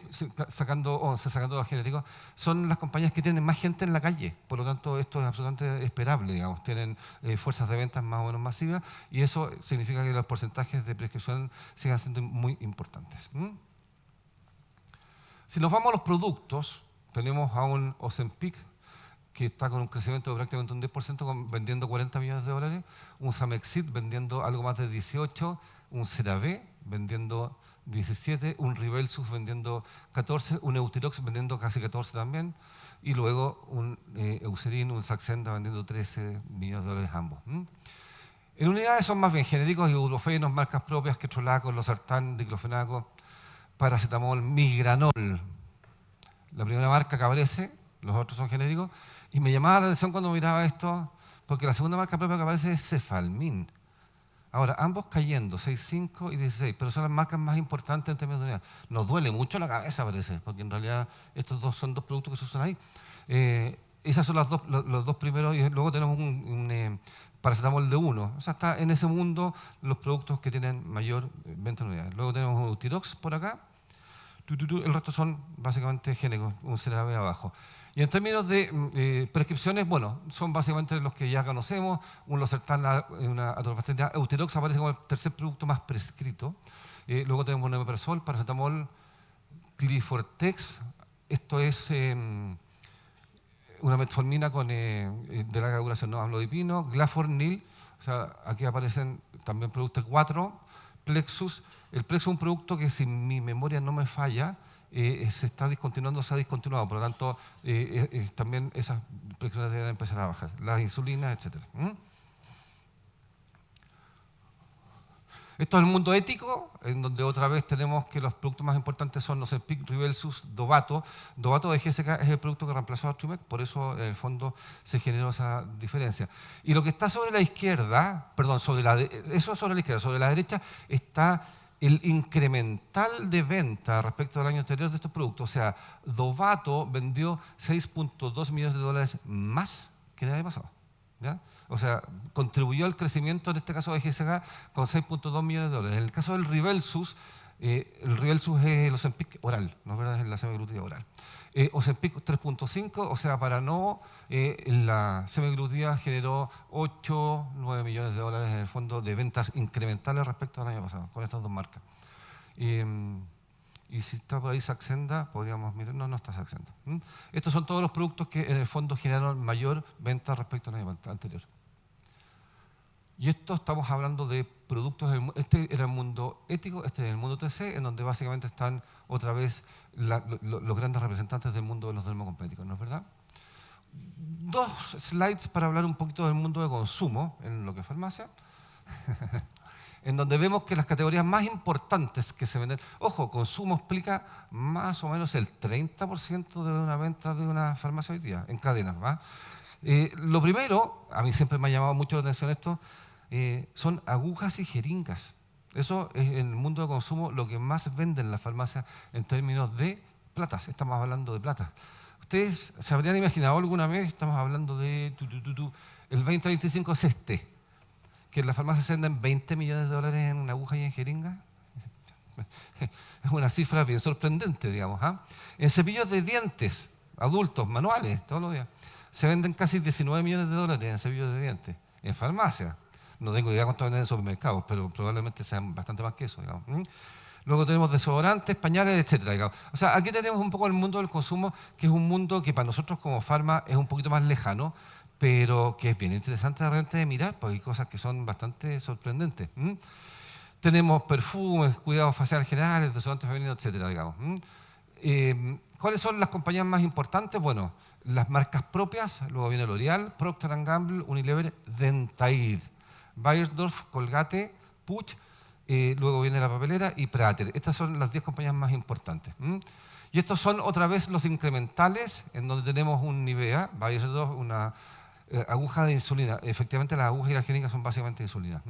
sacando 11, sacando los genéricos, son las compañías que tienen más gente en la calle. Por lo tanto, esto es absolutamente esperable, digamos. Tienen fuerzas de ventas más o menos masivas y eso significa que los porcentajes de prescripción sigan siendo muy importantes. Si nos vamos a los productos, tenemos a un Ozempic que está con un crecimiento de prácticamente un 10%, vendiendo 40 millones de dólares, un Samexit vendiendo algo más de 18, un CeraVe vendiendo 17, un Rybelsus vendiendo 14, un Eutirox vendiendo casi 14 también, y luego un Eucerin, un Saxenda vendiendo 13 millones de dólares ambos. En unidades son más bien genéricos, ibuprofenos, marcas propias, ketorolaco, losartán, diclofenaco, paracetamol, migranol. La primera marca que aparece, los otros son genéricos, y me llamaba la atención cuando miraba esto, porque la segunda marca propia que aparece es Cefalmin. Ahora, ambos cayendo, 6,5 y 16, pero son las marcas más importantes en términos de unidad. Nos duele mucho la cabeza, parece, porque en realidad estos dos son dos productos que se usan ahí. Esas son los dos primeros, y luego tenemos un paracetamol de 1. O sea, está en ese mundo los productos que tienen mayor venta de unidades. Luego tenemos un Eutirox por acá. El resto son básicamente genéricos, un CeraVe abajo. Y en términos de prescripciones, bueno, son básicamente los que ya conocemos. Un losartán, una atorvastatina, Eutirox aparece como el tercer producto más prescrito. Luego tenemos un omeprazol, paracetamol, Clifortex. Esto es una metformina con, de larga duración, no amlodipino, Glafornil. O sea, aquí aparecen también productos 4, Plexus. El Plexus es un producto que, si mi memoria no me falla, se está discontinuando, se ha discontinuado. Por lo tanto, también esas prescripciones deben empezar a bajar. Las insulinas, etc. Esto es el mundo ético, en donde otra vez tenemos que los productos más importantes son Ozempic, Rybelsus, Dovato. Dovato de GSK es el producto que reemplazó a Trimec, por eso en el fondo se generó esa diferencia. Y lo que está sobre la izquierda, perdón, eso sobre la izquierda, sobre la derecha está el incremental de venta respecto al año anterior de estos productos. O sea, Dovato vendió 6.2 millones de dólares más que el año pasado. ¿Ya? O sea, contribuyó al crecimiento, en este caso de GSK, con 6.2 millones de dólares. En el caso del Rybelsus, el Rybelsus es el Ozempic oral, ¿no es verdad? Es la semaglutida oral. Ozempic 3.5, o sea, para no, la semaglutida generó 8, 9 millones de dólares en el fondo de ventas incrementales respecto al año pasado, con estas dos marcas. Y si está por ahí Saxenda, podríamos mirar, no está Saxenda. Estos son todos los productos que en el fondo generaron mayor venta respecto al año anterior. Y esto estamos hablando de productos, este era el mundo ético, este es el mundo TC, en donde básicamente están otra vez los grandes representantes del mundo de los dermocosméticos, ¿no es verdad? 2 slides para hablar un poquito del mundo de consumo, en lo que es farmacia. En donde vemos que las categorías más importantes que se venden, ojo, consumo explica más o menos el 30% de una venta de una farmacia hoy día, en cadenas, ¿va? Lo primero, a mí siempre me ha llamado mucho la atención esto, son agujas y jeringas. Eso es en el mundo de consumo lo que más vende en la farmacia en términos de platas, estamos hablando de platas. ¿Ustedes se habrían imaginado alguna vez, estamos hablando de el 2025 es que en la farmacia se venden 20 millones de dólares en una aguja y en jeringa? Es una cifra bien sorprendente, digamos. En cepillos de dientes, adultos, manuales, todos los días, se venden casi 19 millones de dólares en cepillos de dientes, en farmacia. No tengo idea cuánto venden en supermercados, pero probablemente sean bastante más que eso, digamos. Luego tenemos desodorantes, pañales, etcétera, digamos. O sea, aquí tenemos un poco el mundo del consumo, que es un mundo que para nosotros como farma es un poquito más lejano, pero que es bien interesante de repente de mirar, porque hay cosas que son bastante sorprendentes. Tenemos perfumes, cuidados faciales generales, desodorantes femeninos, etcétera, digamos. ¿Cuáles son las compañías más importantes? Bueno, las marcas propias, luego viene L'Oreal, Procter & Gamble, Unilever, Dentaid, Beiersdorf, Colgate, Puig, luego viene la papelera y Prater. Estas son las 10 compañías más importantes. Y estos son otra vez los incrementales, en donde tenemos un Nivea, Beiersdorf, una aguja de insulina. Efectivamente, las agujas y las jeringas son básicamente insulina.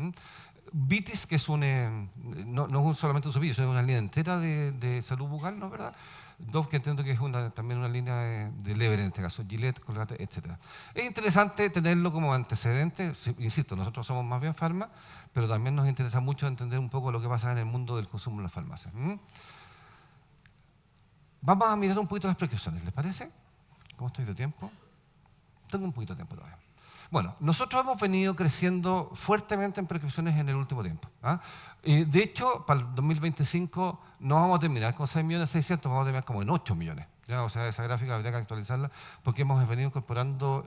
Vitis, que es no es solamente un cepillo, sino una línea entera de salud bucal, ¿no es verdad? Dove, que entiendo que es también una línea de Lever en este caso, Gillette, Colgate, etc. Es interesante tenerlo como antecedente. Insisto, nosotros somos más bien farma, pero también nos interesa mucho entender un poco lo que pasa en el mundo del consumo en las farmacias. Vamos a mirar un poquito las prescripciones, ¿les parece? ¿Cómo estoy de tiempo? Tengo un poquito de tiempo todavía. Bueno, nosotros hemos venido creciendo fuertemente en prescripciones en el último tiempo. De hecho, para el 2025 no vamos a terminar con 6.600.000, vamos a terminar como en 8 millones. ¿Ya? O sea, esa gráfica habría que actualizarla porque hemos venido incorporando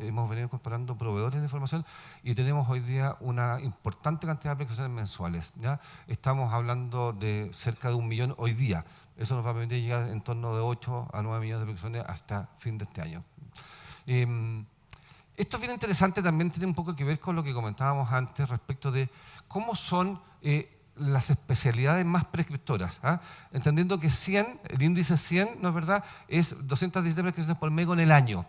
proveedores de información y tenemos hoy día una importante cantidad de prescripciones mensuales. ¿Ya? Estamos hablando de cerca de 1 millón hoy día. Eso nos va a permitir llegar en torno de 8 a 9 millones de prescripciones hasta fin de este año. Esto es bien interesante, también tiene un poco que ver con lo que comentábamos antes respecto de cómo son las especialidades más prescriptoras. Entendiendo que 100, el índice 100, ¿no es verdad?, es 217 prescripciones por médico en el año.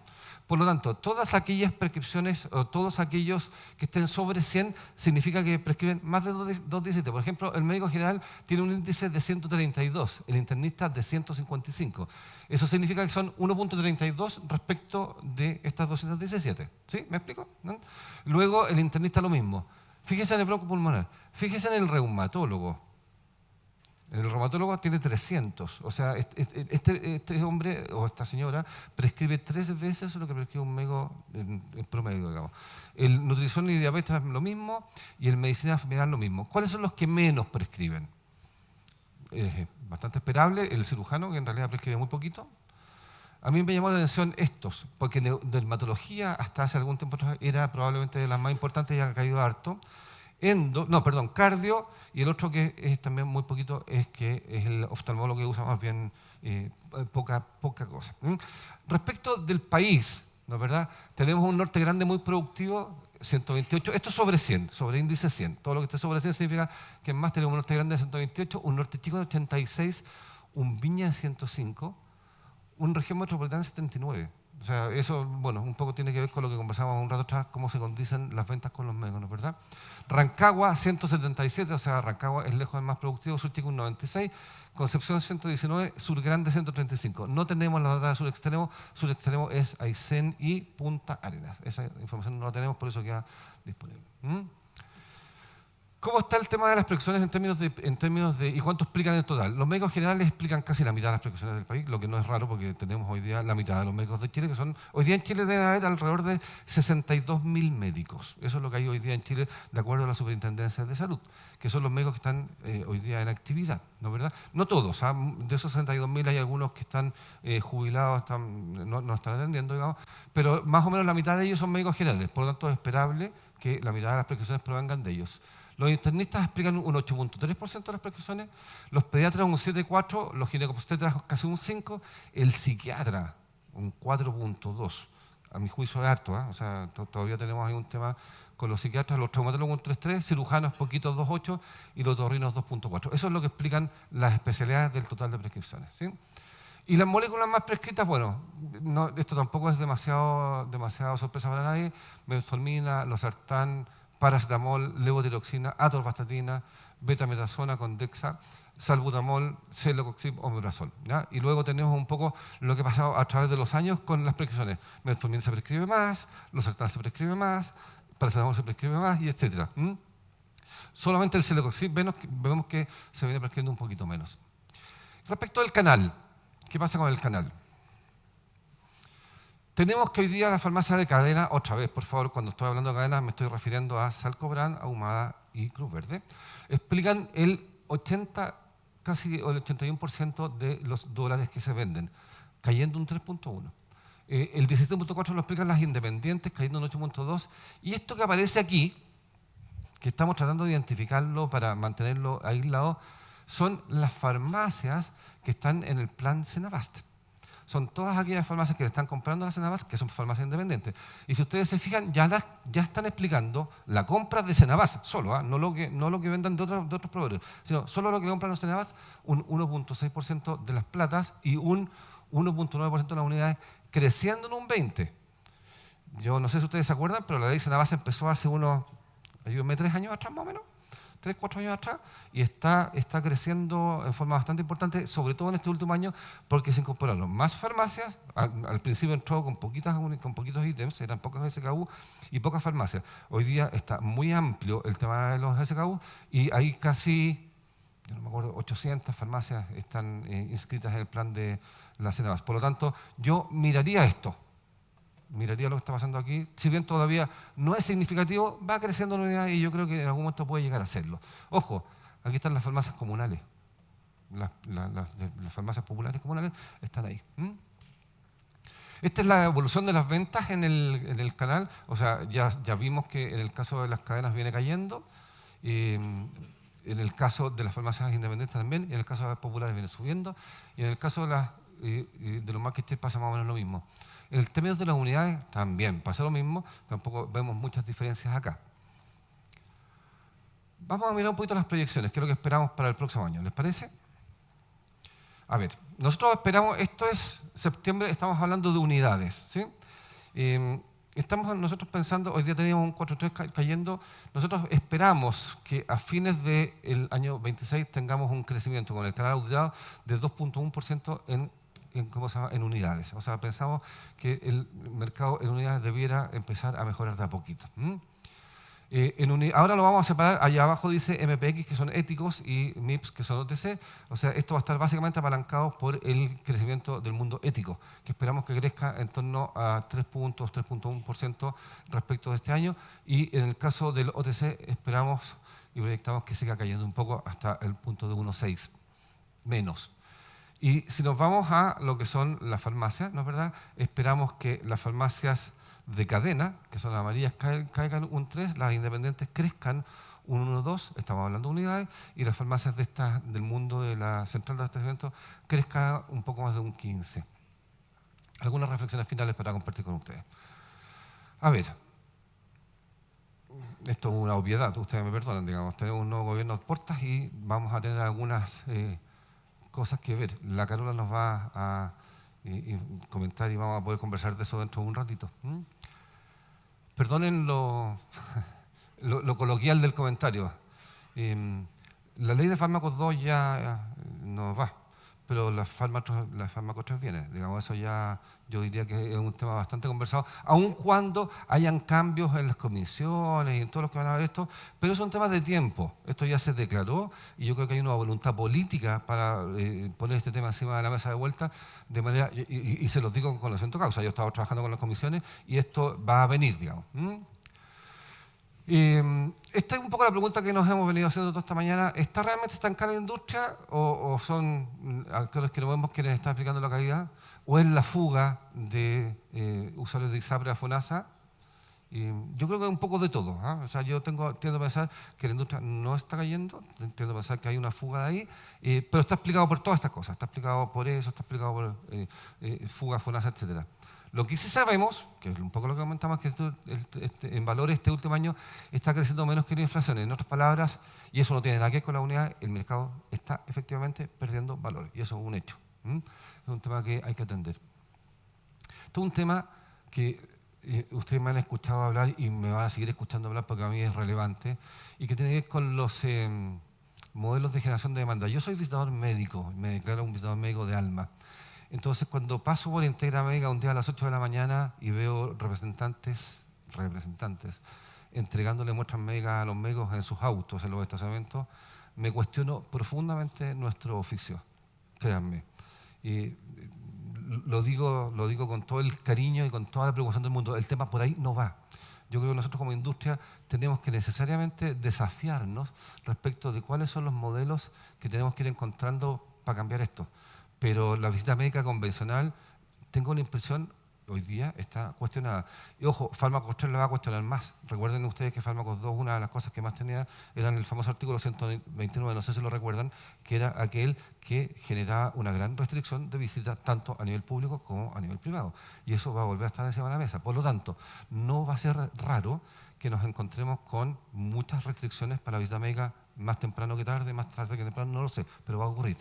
Por lo tanto, todas aquellas prescripciones o todos aquellos que estén sobre 100 significa que prescriben más de 217. Por ejemplo, el médico general tiene un índice de 132, el internista de 155. Eso significa que son 1.32 respecto de estas 217. ¿Sí? ¿Me explico? ¿No? Luego, el internista lo mismo. Fíjese en el broncopulmonar, fíjese en el reumatólogo. El reumatólogo tiene 300, o sea, este hombre o esta señora prescribe 3 veces lo que prescribe un médico en promedio, digamos. El nutrición y diabetes es lo mismo y el medicina familiar lo mismo. ¿Cuáles son los que menos prescriben? Bastante esperable, el cirujano, que en realidad prescribe muy poquito. A mí me llamó la atención estos, porque dermatología hasta hace algún tiempo atrás era probablemente de las más importantes y ha caído harto. Cardio, y el otro que es también muy poquito es que es el oftalmólogo, que usa más bien poca cosa. Respecto del país, ¿no es verdad? Tenemos un norte grande muy productivo, 128, esto es sobre 100, sobre índice 100. Todo lo que esté sobre 100 significa que más tenemos un norte grande de 128, un norte chico de 86, un Viña de 105, un región metropolitana de 79. O sea, eso, bueno, un poco tiene que ver con lo que conversábamos un rato atrás, cómo se condicen las ventas con los médicos, ¿no es verdad? Rancagua, 177, o sea, Rancagua es lejos del más productivo, Sur Chico un 96, Concepción 119, Sur Grande 135. No tenemos la data de Sur Extremo es Aysén y Punta Arenas. Esa información no la tenemos, por eso queda disponible. ¿Cómo está el tema de las prescripciones en términos de y cuánto explican en total? Los médicos generales explican casi la mitad de las prescripciones del país, lo que no es raro porque tenemos hoy día la mitad de los médicos de Chile, que son, hoy día en Chile debe haber alrededor de 62.000 médicos. Eso es lo que hay hoy día en Chile, de acuerdo a las superintendencias de salud, que son los médicos que están hoy día en actividad, ¿no es verdad? No todos, de esos 62.000 hay algunos que están jubilados, no están atendiendo, digamos, pero más o menos la mitad de ellos son médicos generales, por lo tanto es esperable que la mitad de las prescripciones provengan de ellos. Los internistas explican un 8.3% de las prescripciones, los pediatras un 7.4%, los ginecobstetras casi un 5%, el psiquiatra un 4.2%. A mi juicio es harto, o sea, todavía tenemos ahí un tema con los psiquiatras, los traumatólogos un 3.3%, cirujanos poquitos 2.8% y los otorrinos 2.4%. Eso es lo que explican las especialidades del total de prescripciones. ¿Sí? Y las moléculas más prescritas, bueno, esto tampoco es demasiado sorpresa para nadie, metformina, losartán, paracetamol, levotiroxina, atorvastatina, betametasona, condexa, salbutamol, celecoxib, omeprazol. Y luego tenemos un poco lo que ha pasado a través de los años con las prescripciones. Metformina se prescribe más, losartán se prescribe más, paracetamol se prescribe más, y etc. Solamente el celecoxib vemos que se viene prescribiendo un poquito menos. Respecto al canal, ¿qué pasa con el canal? Tenemos que hoy día la farmacia de cadena, otra vez, por favor, cuando estoy hablando de cadena me estoy refiriendo a Salcobran, Ahumada y Cruz Verde, explican el 80, casi el 81% de los dólares que se venden, cayendo un 3.1%. El 17.4% lo explican las independientes, cayendo un 8.2%. Y esto que aparece aquí, que estamos tratando de identificarlo para mantenerlo aislado, son las farmacias que están en el plan Senabast. Son todas aquellas farmacias que le están comprando a la Senabast, que son farmacias independientes. Y si ustedes se fijan, ya están explicando la compra de Senabast, solo, no lo que vendan de otros proveedores, sino solo lo que compran los Senabast, un 1.6% de las platas y un 1.9% de las unidades, creciendo en un 20%. Yo no sé si ustedes se acuerdan, pero la ley Senabast empezó hace ayúdenme, 3 años atrás más o menos. 3, 4 años atrás, y está creciendo en forma bastante importante, sobre todo en este último año, porque se incorporaron más farmacias. Al principio entró con poquitos ítems, eran pocas SKU y pocas farmacias. Hoy día está muy amplio el tema de los SKU y hay casi, yo no me acuerdo, 800 farmacias están inscritas en el plan de la CENAVAS. Por lo tanto, yo miraría esto. Miraría lo que está pasando aquí. Si bien todavía no es significativo, va creciendo la unidad y yo creo que en algún momento puede llegar a serlo. Ojo, aquí están las farmacias comunales. Las farmacias populares comunales están ahí. Esta es la evolución de las ventas en el canal. O sea, ya vimos que en el caso de las cadenas viene cayendo. En el caso de las farmacias independientes también. Y en el caso de las populares viene subiendo. Y en el caso de los marketplaces pasa más o menos lo mismo. En el término de las unidades también pasa lo mismo, tampoco vemos muchas diferencias acá. Vamos a mirar un poquito las proyecciones, que es lo que esperamos para el próximo año, ¿les parece? A ver, nosotros esperamos, esto es septiembre, estamos hablando de unidades, ¿sí? Estamos nosotros pensando, hoy día teníamos un 4.3 cayendo, nosotros esperamos que a fines del año 26 tengamos un crecimiento con el canal auditado de 2.1% en unidades. O sea, pensamos que el mercado en unidades debiera empezar a mejorar de a poquito. Ahora lo vamos a separar. Allá abajo dice MPX, que son éticos, y MIPS, que son OTC. O sea, esto va a estar básicamente apalancado por el crecimiento del mundo ético, que esperamos que crezca en torno a 3.1% respecto de este año. Y en el caso del OTC esperamos y proyectamos que siga cayendo un poco hasta el punto de 1.6 menos. Y si nos vamos a lo que son las farmacias, ¿no es verdad? Esperamos que las farmacias de cadena, que son las amarillas, caigan un 3, las independientes crezcan un 1,2, estamos hablando de unidades, y las farmacias del mundo de la central de abastecimiento crezcan un poco más de un 15. Algunas reflexiones finales para compartir con ustedes. A ver, esto es una obviedad, ustedes me perdonan, digamos, tenemos un nuevo gobierno a puertas y vamos a tener algunas cosas que ver. La Carola nos va a comentar y vamos a poder conversar de eso dentro de un ratito. Perdonen lo coloquial del comentario. La ley de fármacos 2 ya no va, pero las fármacos 3 vienen. Digamos, eso ya yo diría que es un tema bastante conversado, aun cuando hayan cambios en las comisiones y en todos los que van a ver esto, pero es un tema de tiempo. Esto ya se declaró y yo creo que hay una voluntad política para poner este tema encima de la mesa de vuelta, de manera, y se los digo con conocimiento de causa. Yo he estado trabajando con las comisiones y esto va a venir, digamos. Esta es un poco la pregunta que nos hemos venido haciendo toda esta mañana. ¿Está realmente estancada la industria o son actores que no vemos quienes están aplicando la calidad? ¿O es la fuga de usuarios de ISAPRE a FONASA? Yo creo que es un poco de todo. O sea, yo tiendo a pensar que la industria no está cayendo, tiendo a pensar que hay una fuga de ahí, pero está explicado por todas estas cosas. Está explicado por eso, está explicado por fuga, FONASA, etcétera. Lo que sí sabemos, que es un poco lo que comentamos, es que en valores este último año está creciendo menos que la inflación. En otras palabras, y eso no tiene nada que ver con la unidad, el mercado está efectivamente perdiendo valor. Y eso es un hecho. Es un tema que hay que atender. Esto es un tema que ustedes me han escuchado hablar y me van a seguir escuchando hablar porque a mí es relevante y que tiene que ver con los modelos de generación de demanda. Yo soy visitador médico, me declaro un visitador médico de alma. Entonces, cuando paso por Integra Médica un día a las 8 de la mañana y veo representantes entregándole muestras médicas a los médicos en sus autos, en los estacionamientos, me cuestiono profundamente nuestro oficio, créanme. Y lo digo con todo el cariño y con toda la preocupación del mundo. El tema por ahí no va. Yo creo que nosotros como industria tenemos que necesariamente desafiarnos respecto de cuáles son los modelos que tenemos que ir encontrando para cambiar esto. Pero la visita médica convencional, tengo la impresión, hoy día está cuestionada. Y ojo, Fármacos 3 lo va a cuestionar más. Recuerden ustedes que Fármacos 2, una de las cosas que más tenía era el famoso artículo 129, no sé si lo recuerdan, que era aquel que generaba una gran restricción de visitas tanto a nivel público como a nivel privado. Y eso va a volver a estar encima de la mesa. Por lo tanto, no va a ser raro que nos encontremos con muchas restricciones para la visita médica más temprano que tarde, más tarde que temprano, no lo sé, pero va a ocurrir.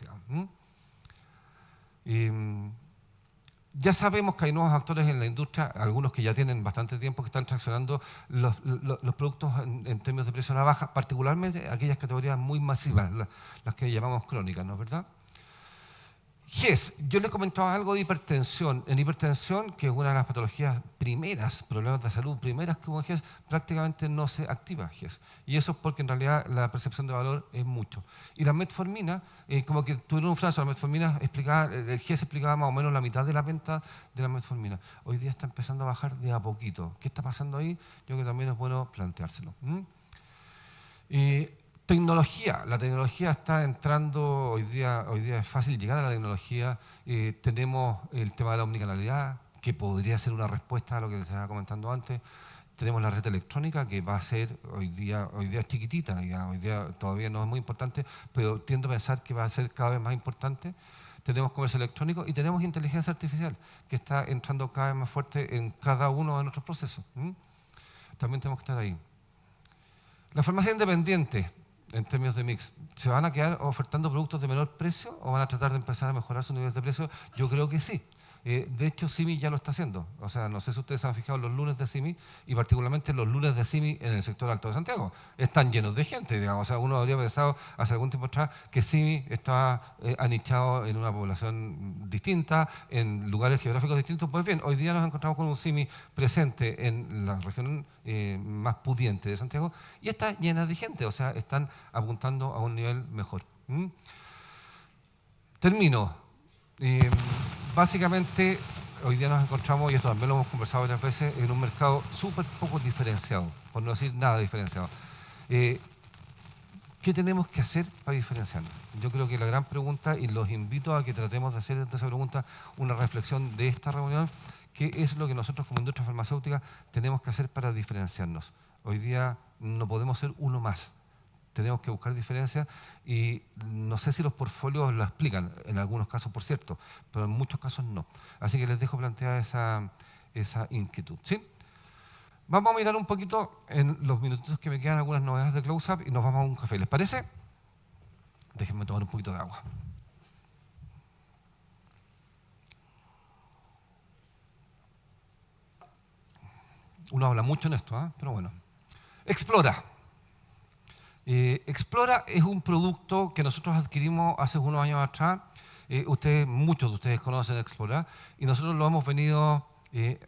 Ya sabemos que hay nuevos actores en la industria, algunos que ya tienen bastante tiempo, que están traccionando los productos en términos de precio a la baja, particularmente aquellas categorías muy masivas, las que llamamos crónicas, ¿no es verdad? GES, yo les comentaba algo de hipertensión. En hipertensión, que es una de las patologías primeras, problemas de salud primeras que hubo en GES, prácticamente no se activa GES. Y eso es porque en realidad la percepción de valor es mucho. Y la metformina, como que tuvieron un frasco, la metformina explicaba, el GES explicaba más o menos la mitad de la venta de la metformina. Hoy día está empezando a bajar de a poquito. ¿Qué está pasando ahí? Yo creo que también es bueno planteárselo. Tecnología. La tecnología está entrando, hoy día es fácil llegar a la tecnología. Tenemos el tema de la omnicanalidad, que podría ser una respuesta a lo que les estaba comentando antes. Tenemos la red electrónica, que va a ser hoy día es chiquitita, hoy día todavía no es muy importante, pero tiendo a pensar que va a ser cada vez más importante. Tenemos comercio electrónico y tenemos inteligencia artificial, que está entrando cada vez más fuerte en cada uno de nuestros procesos. También tenemos que estar ahí. La farmacia independiente, en términos de mix, ¿se van a quedar ofertando productos de menor precio o van a tratar de empezar a mejorar sus niveles de precio? Yo creo que sí. De hecho, CIMI ya lo está haciendo. O sea, no sé si ustedes se han fijado en los lunes de CIMI y particularmente los lunes de CIMI en el sector alto de Santiago. Están llenos de gente, digamos. O sea, uno habría pensado hace algún tiempo atrás que CIMI estaba anichado en una población distinta, en lugares geográficos distintos. Pues bien, hoy día nos encontramos con un CIMI presente en la región más pudiente de Santiago y está llena de gente. O sea, están apuntando a un nivel mejor. Termino. Básicamente, hoy día nos encontramos, y esto también lo hemos conversado varias veces, en un mercado súper poco diferenciado, por no decir nada diferenciado. ¿Qué tenemos que hacer para diferenciarnos? Yo creo que la gran pregunta, y los invito a que tratemos de hacer de esa pregunta una reflexión de esta reunión, ¿qué es lo que nosotros como industria farmacéutica tenemos que hacer para diferenciarnos? Hoy día no podemos ser uno más. Tenemos que buscar diferencias y no sé si los portfolios lo explican, en algunos casos, por cierto, pero en muchos casos no. Así que les dejo planteada esa inquietud. ¿Sí? Vamos a mirar un poquito en los minutitos que me quedan algunas novedades de Close-Up y nos vamos a un café. ¿Les parece? Déjenme tomar un poquito de agua. Uno habla mucho en esto, pero bueno. Explora. Explora es un producto que nosotros adquirimos hace unos años atrás. Muchos de ustedes conocen Explora y nosotros lo hemos venido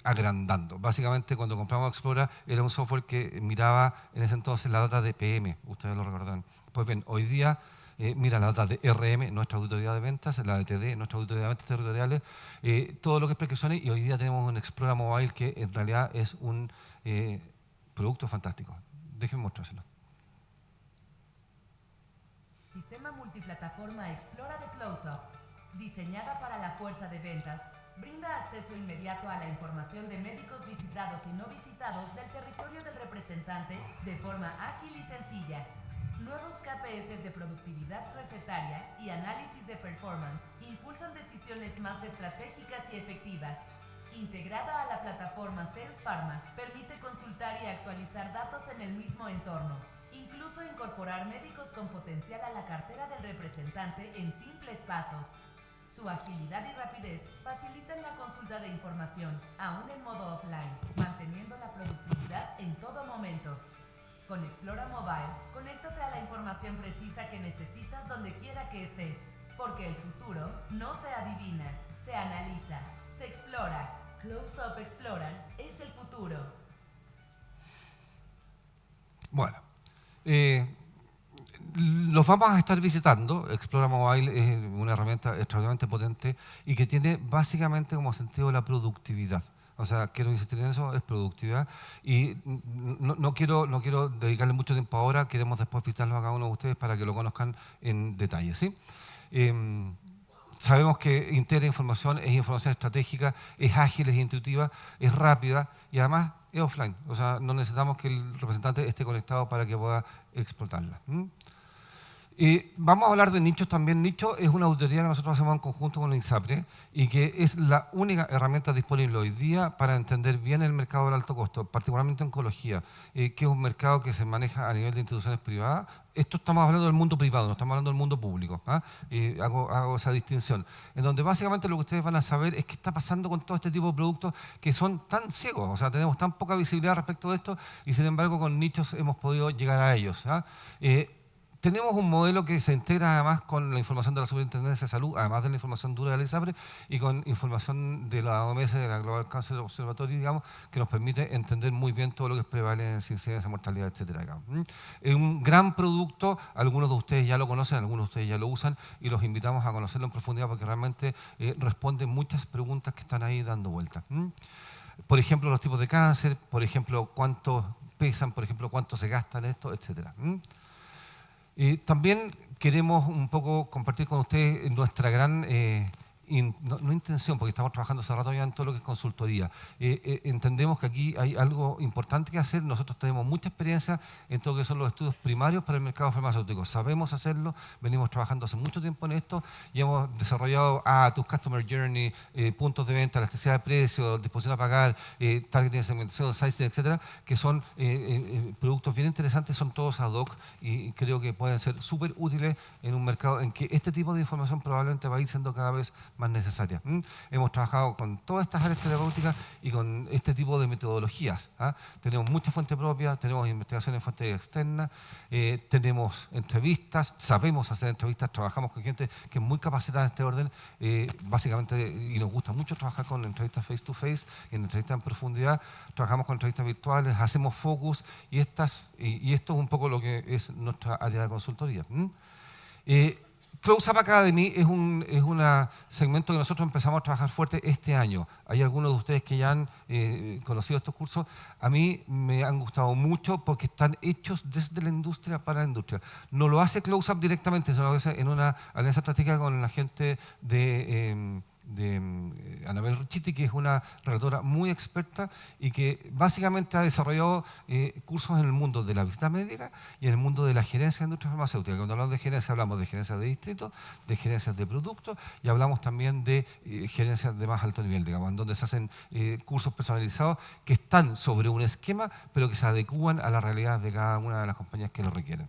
agrandando. Básicamente, cuando compramos Explora era un software que miraba en ese entonces la data de PM, ustedes lo recordarán. Pues bien, hoy día mira la data de RM, nuestra auditoría de ventas, la de TD, nuestra auditoría de ventas territoriales, todo lo que es prescripciones, y hoy día tenemos un Explora Mobile que en realidad es un producto fantástico. Déjenme mostrárselo. Sistema multiplataforma Explora de Close-Up, diseñada para la fuerza de ventas, brinda acceso inmediato a la información de médicos visitados y no visitados del territorio del representante de forma ágil y sencilla. Nuevos KPS de productividad recetaria y análisis de performance impulsan decisiones más estratégicas y efectivas. Integrada a la plataforma Sales Pharma, permite consultar y actualizar datos en el mismo entorno. Incluso incorporar médicos con potencial a la cartera del representante en simples pasos. Su agilidad y rapidez facilitan la consulta de información, aún en modo offline, manteniendo la productividad en todo momento. Con Explora Mobile, conéctate a la información precisa que necesitas donde quiera que estés, porque el futuro no se adivina, se analiza, se explora. Close-Up Explorer es el futuro. Bueno. Los vamos a estar visitando. Explora Mobile es una herramienta extraordinariamente potente y que tiene básicamente como sentido la productividad. O sea, quiero insistir en eso, es productividad. Y no quiero dedicarle mucho tiempo ahora, queremos después visitarlo a cada uno de ustedes para que lo conozcan en detalle. ¿Sí? Sabemos que integra información, es información estratégica, es ágil, es intuitiva, es rápida y además es offline. O sea, no necesitamos que el representante esté conectado para que pueda explotarla. Vamos a hablar de nichos también. Nicho es una auditoría que nosotros hacemos en conjunto con el INSAPRE y que es la única herramienta disponible hoy día para entender bien el mercado del alto costo, particularmente oncología, que es un mercado que se maneja a nivel de instituciones privadas. Esto estamos hablando del mundo privado, no estamos hablando del mundo público. Hago esa distinción. En donde básicamente lo que ustedes van a saber es qué está pasando con todo este tipo de productos que son tan ciegos, o sea, tenemos tan poca visibilidad respecto de esto y sin embargo con nichos hemos podido llegar a ellos. Tenemos un modelo que se integra además con la información de la Superintendencia de Salud, además de la información dura del ISAPRE y con información de la OMS, de la Global Cancer Observatory, digamos, que nos permite entender muy bien todo lo que es prevalencia, incidencia, mortalidad, etcétera. Es un gran producto, algunos de ustedes ya lo conocen, algunos de ustedes ya lo usan y los invitamos a conocerlo en profundidad porque realmente responde muchas preguntas que están ahí dando vueltas. Por ejemplo, los tipos de cáncer, por ejemplo, cuántos pesan, por ejemplo, cuánto se gastan esto, etcétera. También queremos un poco compartir con ustedes nuestra gran, no intención, porque estamos trabajando hace rato ya en todo lo que es consultoría. Entendemos que aquí hay algo importante que hacer. Nosotros tenemos mucha experiencia en todo lo que son los estudios primarios para el mercado farmacéutico. Sabemos hacerlo, venimos trabajando hace mucho tiempo en esto y hemos desarrollado tus Customer Journey, puntos de venta, elasticidad de precios, disposición a pagar, targeting, segmentación, sizing, etcétera, que son productos bien interesantes, son todos ad hoc y creo que pueden ser súper útiles en un mercado en que este tipo de información probablemente va a ir siendo cada vez más necesaria. Hemos trabajado con todas estas áreas terapéuticas y con este tipo de metodologías. Tenemos mucha fuente propia, tenemos investigación en fuentes externas, tenemos entrevistas, sabemos hacer entrevistas, trabajamos con gente que es muy capacitada en este orden, básicamente, y nos gusta mucho trabajar con entrevistas face to face, en entrevistas en profundidad, trabajamos con entrevistas virtuales, hacemos focus y esto es un poco lo que es nuestra área de consultoría. Close Up Academy es un segmento que nosotros empezamos a trabajar fuerte este año. Hay algunos de ustedes que ya han conocido estos cursos. A mí me han gustado mucho porque están hechos desde la industria para la industria. No lo hace Close Up directamente, sino lo hace en una alianza estratégica con la gente de Anabel Richitti, que es una relatora muy experta y que básicamente ha desarrollado cursos en el mundo de la visita médica y en el mundo de la gerencia de industria farmacéutica. Cuando hablamos de gerencia, hablamos de gerencia de distrito, de gerencias de productos y hablamos también de gerencias de más alto nivel, digamos, en donde se hacen cursos personalizados que están sobre un esquema, pero que se adecúan a la realidad de cada una de las compañías que lo requieren.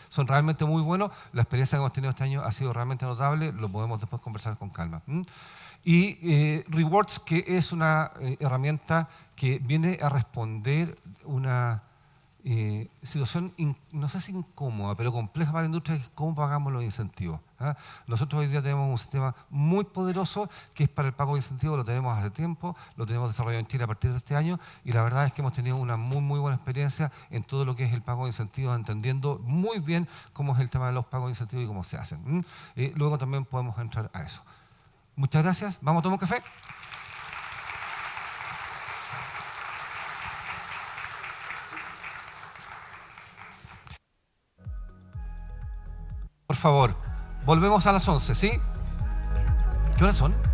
Son realmente muy buenos. La experiencia que hemos tenido este año ha sido realmente notable. Lo podemos después conversar con calma. Y Rewards, que es una herramienta que viene a responder una situación, no sé si incómoda, pero compleja para la industria, que es cómo pagamos los incentivos. Nosotros hoy día tenemos un sistema muy poderoso que es para el pago de incentivos, lo tenemos hace tiempo, lo tenemos desarrollado en Chile a partir de este año y la verdad es que hemos tenido una muy buena experiencia en todo lo que es el pago de incentivos, entendiendo muy bien cómo es el tema de los pagos de incentivos y cómo se hacen. Luego también podemos entrar a eso. Muchas gracias. ¿Vamos a tomar un café? Por favor, volvemos a las 11, ¿sí? ¿Qué horas son?